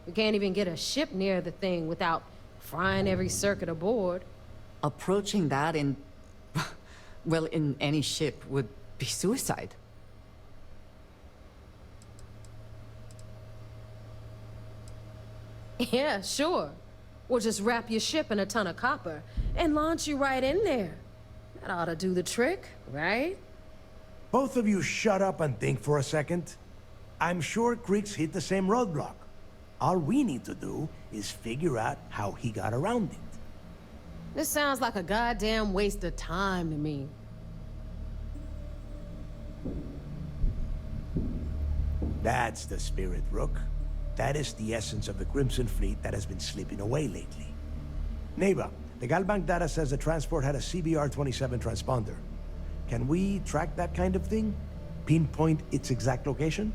We can't even get a ship near the thing without frying every circuit aboard. Approaching that in... well, in any ship would be suicide. Yeah, sure. We'll just wrap your ship in a ton of copper and launch you right in there. That ought to do the trick, right? Both of you shut up and think for a second. I'm sure Crix hit the same roadblock. All we need to do is figure out how he got around it. This sounds like a goddamn waste of time to me. That's the spirit, Rook. That is the essence of the Crimson Fleet that has been slipping away lately. Neva, the Galbank data says the transport had a CBR-27 transponder. Can we track that kind of thing? Pinpoint its exact location?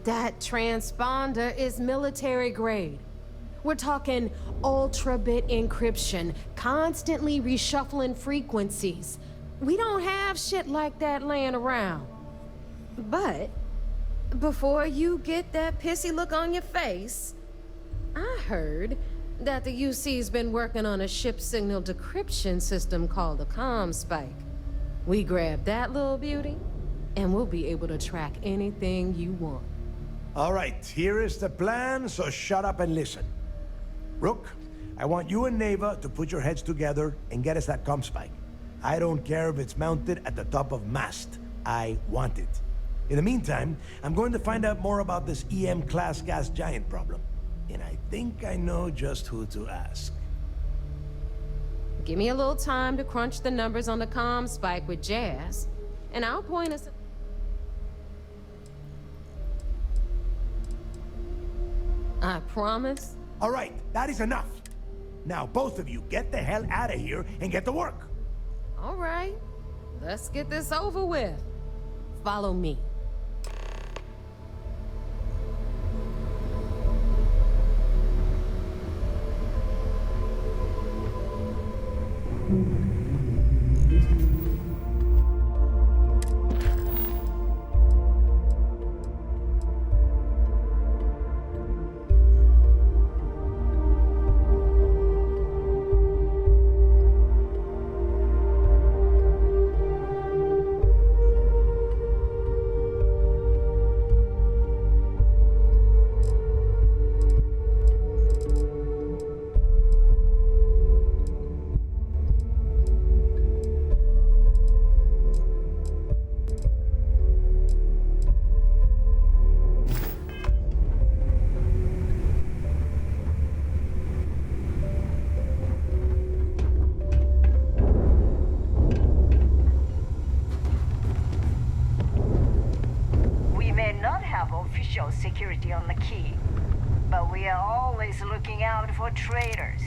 That transponder is military grade. We're talking ultra-bit encryption, constantly reshuffling frequencies. We don't have shit like that laying around. But before you get that pissy look on your face, I heard that the UC's been working on a ship signal decryption system called the ComSpike. We grab that little beauty, and we'll be able to track anything you want. All right, here is the plan, so shut up and listen. Rook, I want you and Neva to put your heads together and get us that ComSpike. I don't care if it's mounted at the top of mast. I want it. In the meantime, I'm going to find out more about this EM-class gas giant problem. And I think I know just who to ask. Give me a little time to crunch the numbers on the comm spike with Jazz, and I'll point us... I promise. All right, that is enough. Now, both of you, get the hell out of here and get to work. All right, let's get this over with. Follow me. Security on the key, but we are always looking out for traitors.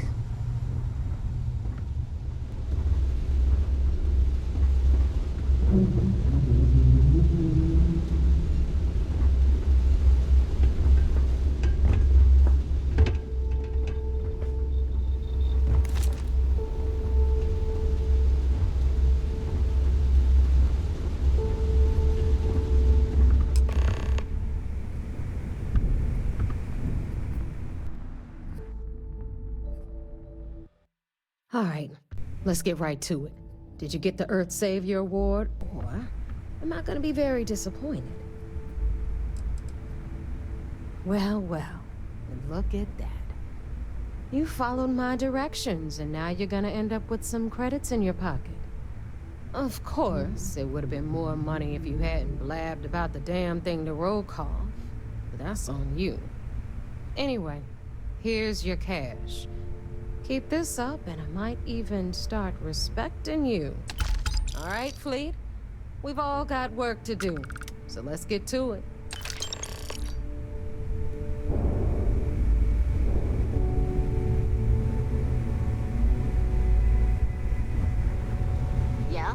All right, let's get right to it. Did you get the Earth Savior Award, or am I gonna be very disappointed? Well, well, and look at that. You followed my directions, and now you're gonna end up with some credits in your pocket. Of course, it would have been more money if you hadn't blabbed about the damn thing to roll call, but that's on you. Anyway, here's your cash. Keep this up, and I might even start respecting you. All right, Fleet? We've all got work to do, so let's get to it. Yeah?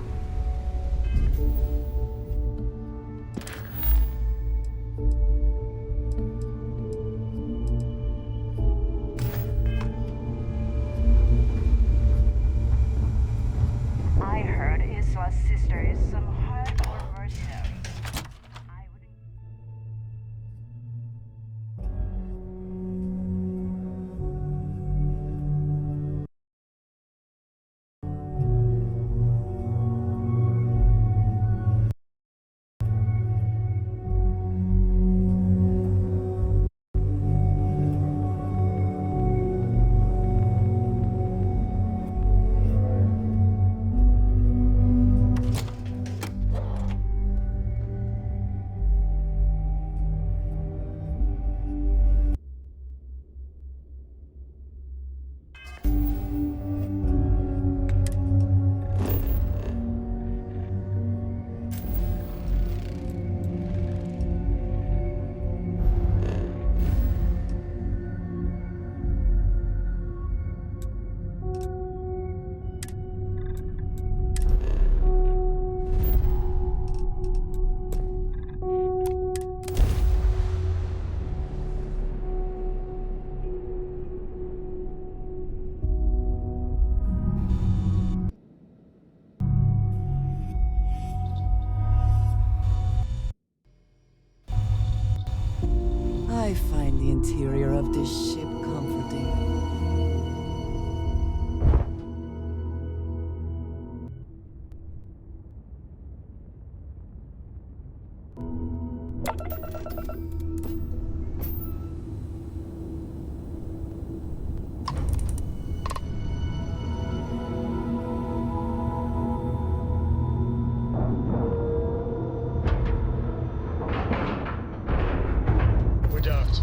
I heard Iswa's sister is some hardcore mercenary. I find the interior of this ship comforting. We're docked.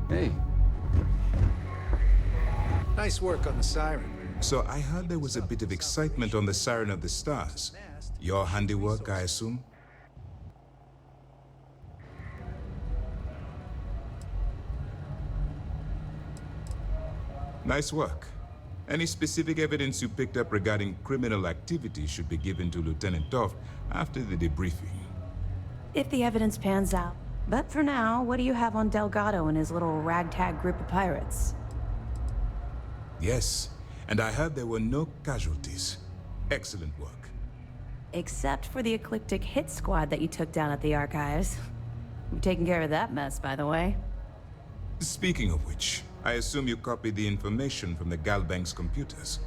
Hey. Nice work on the siren. So I heard there was a bit of excitement on the Siren of the Stars. Your handiwork, I assume? Nice work. Any specific evidence you picked up regarding criminal activity should be given to Lieutenant Toft after the debriefing. If the evidence pans out. But for now, what do you have on Delgado and his little ragtag group of pirates? Yes, and I heard there were no casualties. Excellent work. Except for the eclectic hit squad that you took down at the archives. You're taking care of that mess, by the way. Speaking of which, I assume you copied the information from the Galbank's computers.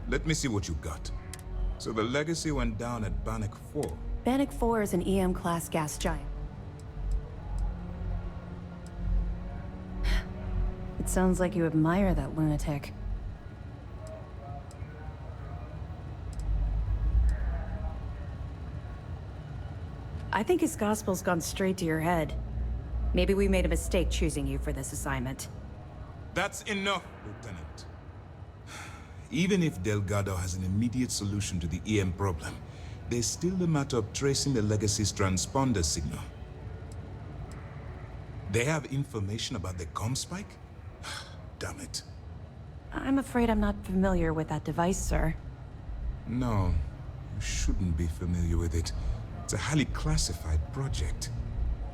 Let me see what you got. So the Legacy went down at Bannock 4. Bannock 4 is an EM-class gas giant. It sounds like you admire that lunatic. I think his gospel's gone straight to your head. Maybe we made a mistake choosing you for this assignment. That's enough, Lieutenant. Even if Delgado has an immediate solution to the EM problem, there's still the matter of tracing the Legacy's transponder signal. They have information about the comm spike? Damn it. I'm afraid I'm not familiar with that device, sir. No, you shouldn't be familiar with it. It's a highly classified project.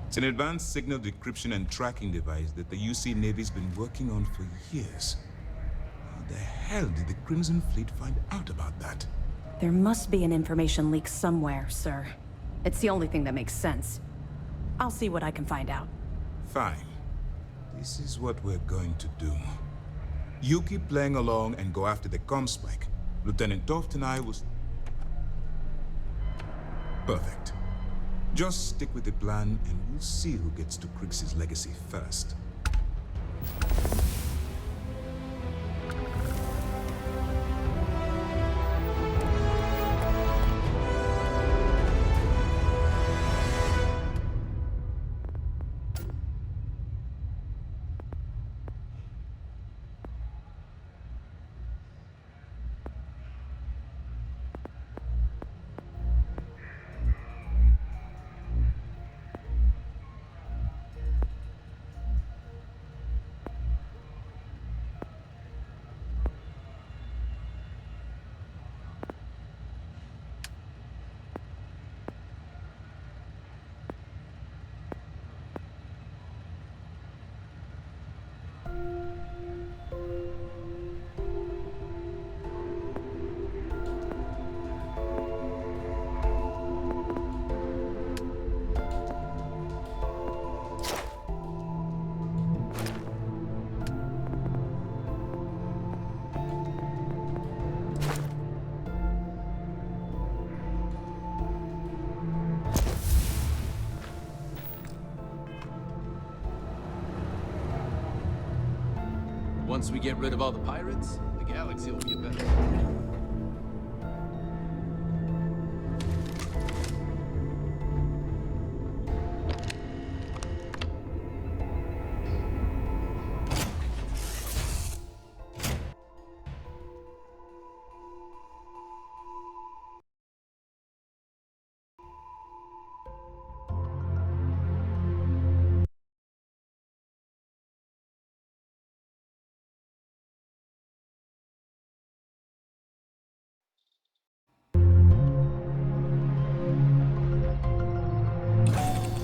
It's an advanced signal decryption and tracking device that the UC Navy's been working on for years. How the hell did the Crimson Fleet find out about that? There must be an information leak somewhere, sir. It's the only thing that makes sense. I'll see what I can find out. Fine. This is what we're going to do. You keep playing along and go after the comm spike. Lieutenant Toft and I will... Perfect. Just stick with the plan and we'll see who gets to Krix's legacy first. Once we get rid of all the pirates, the galaxy will be a better.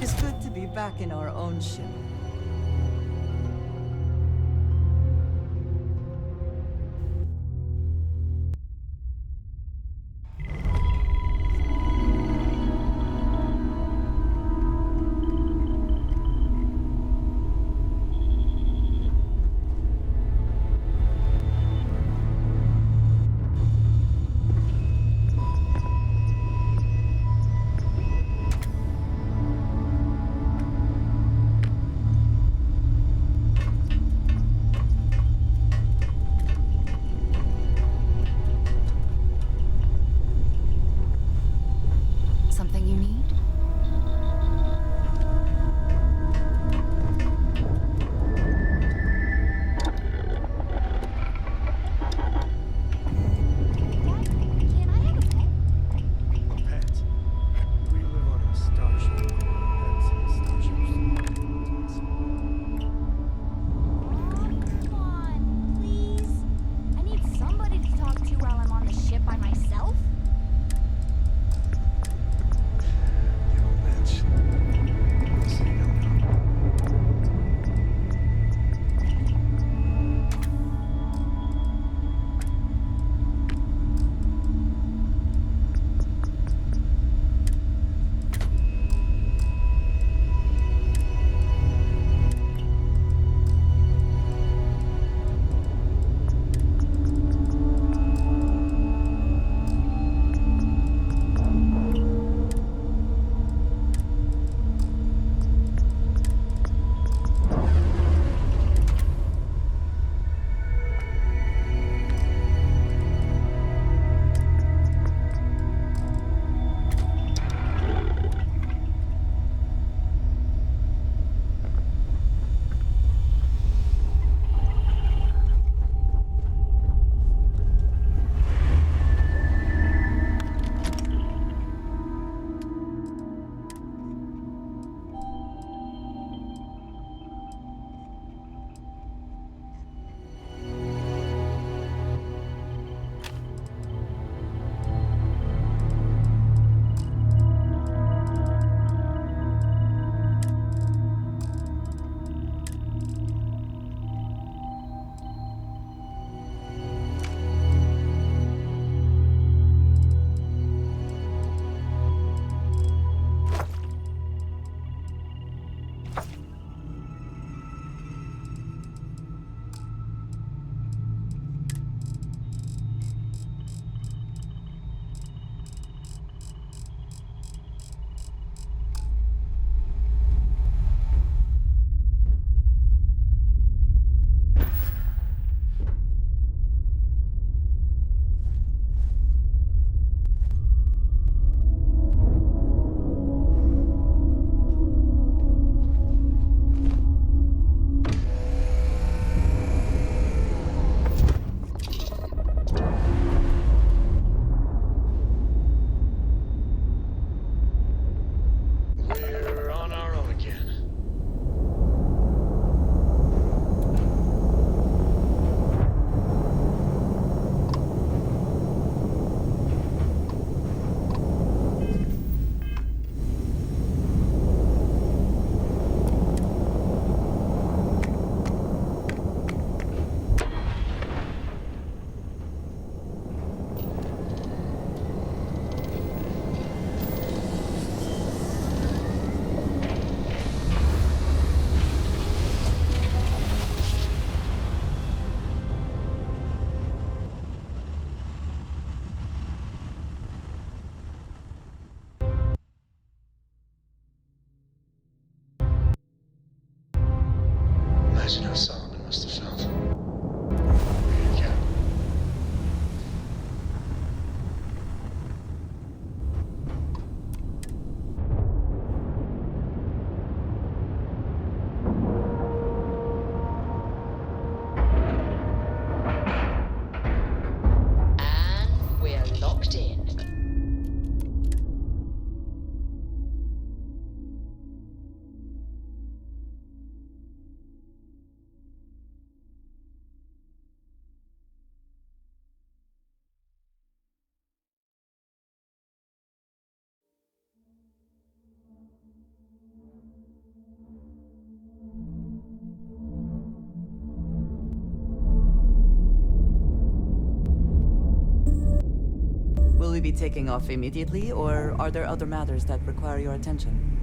It's good to be back in our own ship. imagine how Solomon must have felt. Yeah. And we're locked in. Will we be taking off immediately, or are there other matters that require your attention?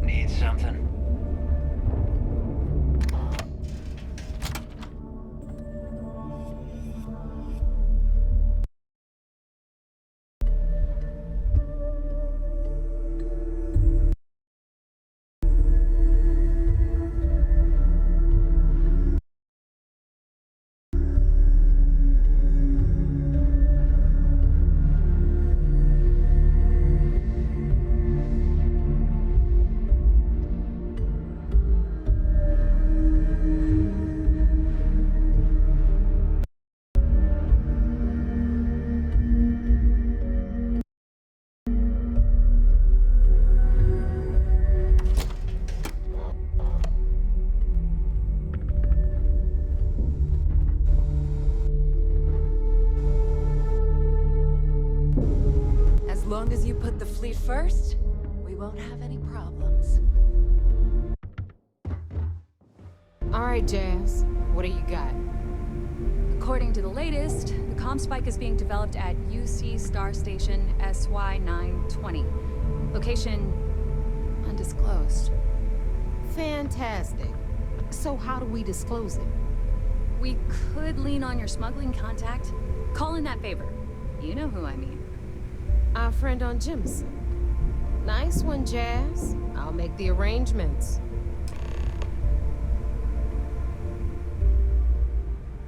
Need something? As long as you put the fleet first, we won't have any problems. All right, Jazz. What do you got? According to the latest, the comm spike is being developed at UC Star Station SY-920. Location undisclosed. Fantastic. So how do we disclose it? We could lean on your smuggling contact. Call in that favor. You know who I mean. Our friend on Jimson. Nice one, Jazz. I'll make the arrangements.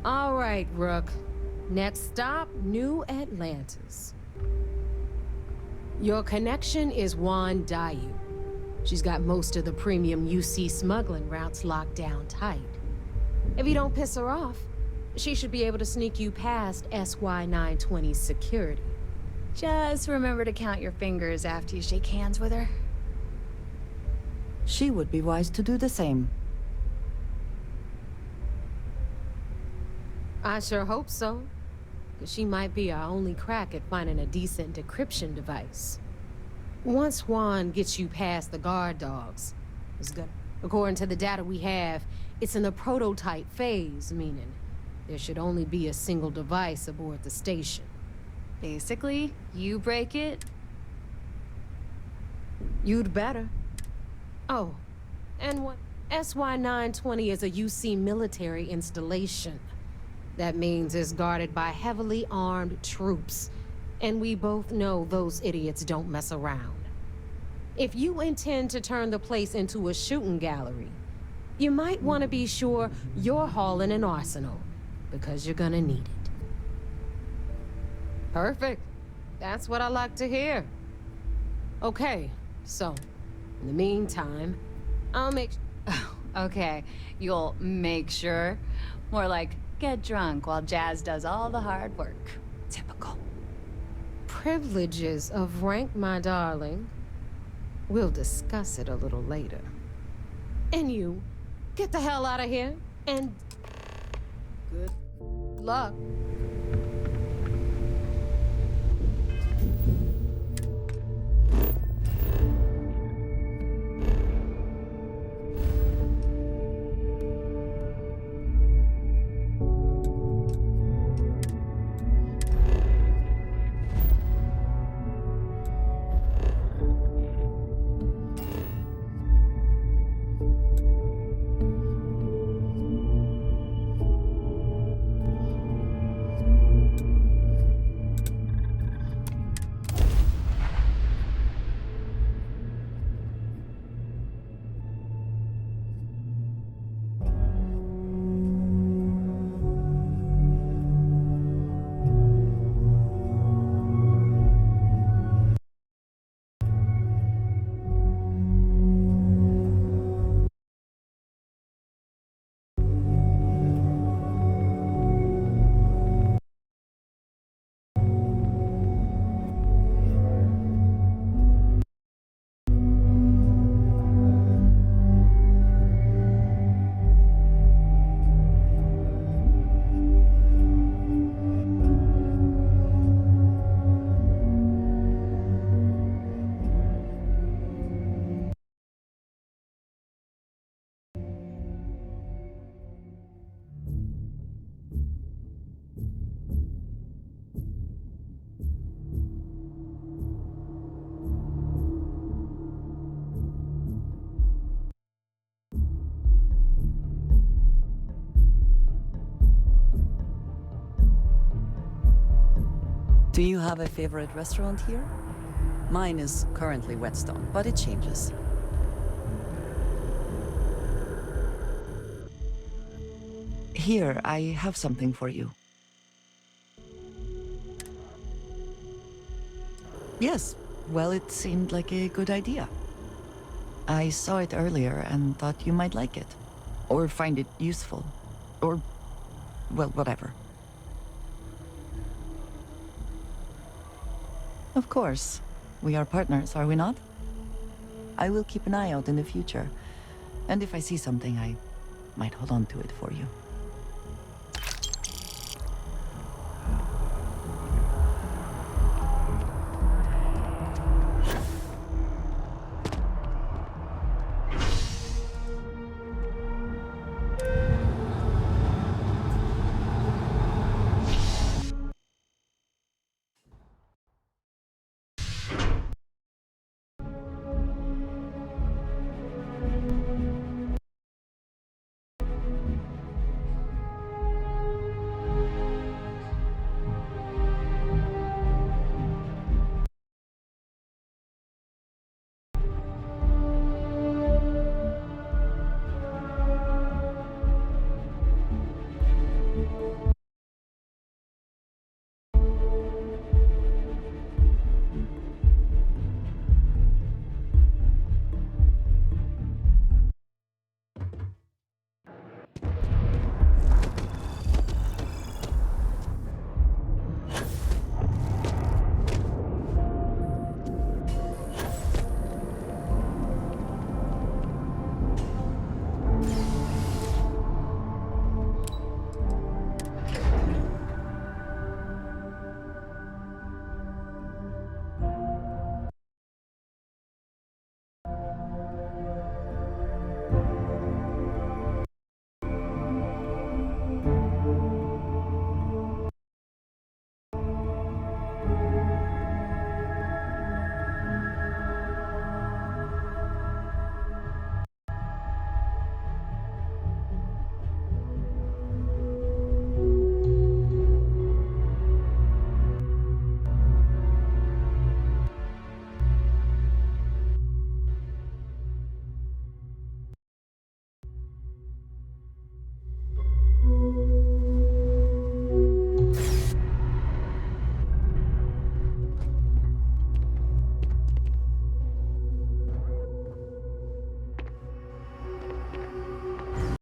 All right, Rook. Next stop, New Atlantis. Your connection is Juan Dayu. She's got most of the premium UC smuggling routes locked down tight. If you don't piss her off, she should be able to sneak you past SY-920's security. Just remember to count your fingers after you shake hands with her. She would be wise to do the same. I sure hope so. Because she might be our only crack at finding a decent decryption device. Once Juan gets you past the guard dogs, it's good. According to the data we have, it's in the prototype phase, meaning there should only be a single device aboard the station. Basically, you break it. You'd better. Oh, and what? SY-920 is a UC military installation. That means it's guarded by heavily armed troops. And we both know those idiots don't mess around. If you intend to turn the place into a shooting gallery, you might want to be sure you're hauling an arsenal, because you're gonna need it. Perfect. That's what I like to hear. Okay, so, in the meantime, I'll make... Okay, you'll make sure. More like, get drunk while Jazz does all the hard work. Typical. Privileges of rank, my darling. We'll discuss it a little later. And you, get the hell out of here, and good luck. Do you have a favorite restaurant here? Mine is currently Whetstone, but it changes. Here, I have something for you. Yes, well, it seemed like a good idea. I saw it earlier and thought you might like it. Or find it useful. Or, well, whatever. Of course. We are partners, are we not? I will keep an eye out in the future. And if I see something, I might hold on to it for you.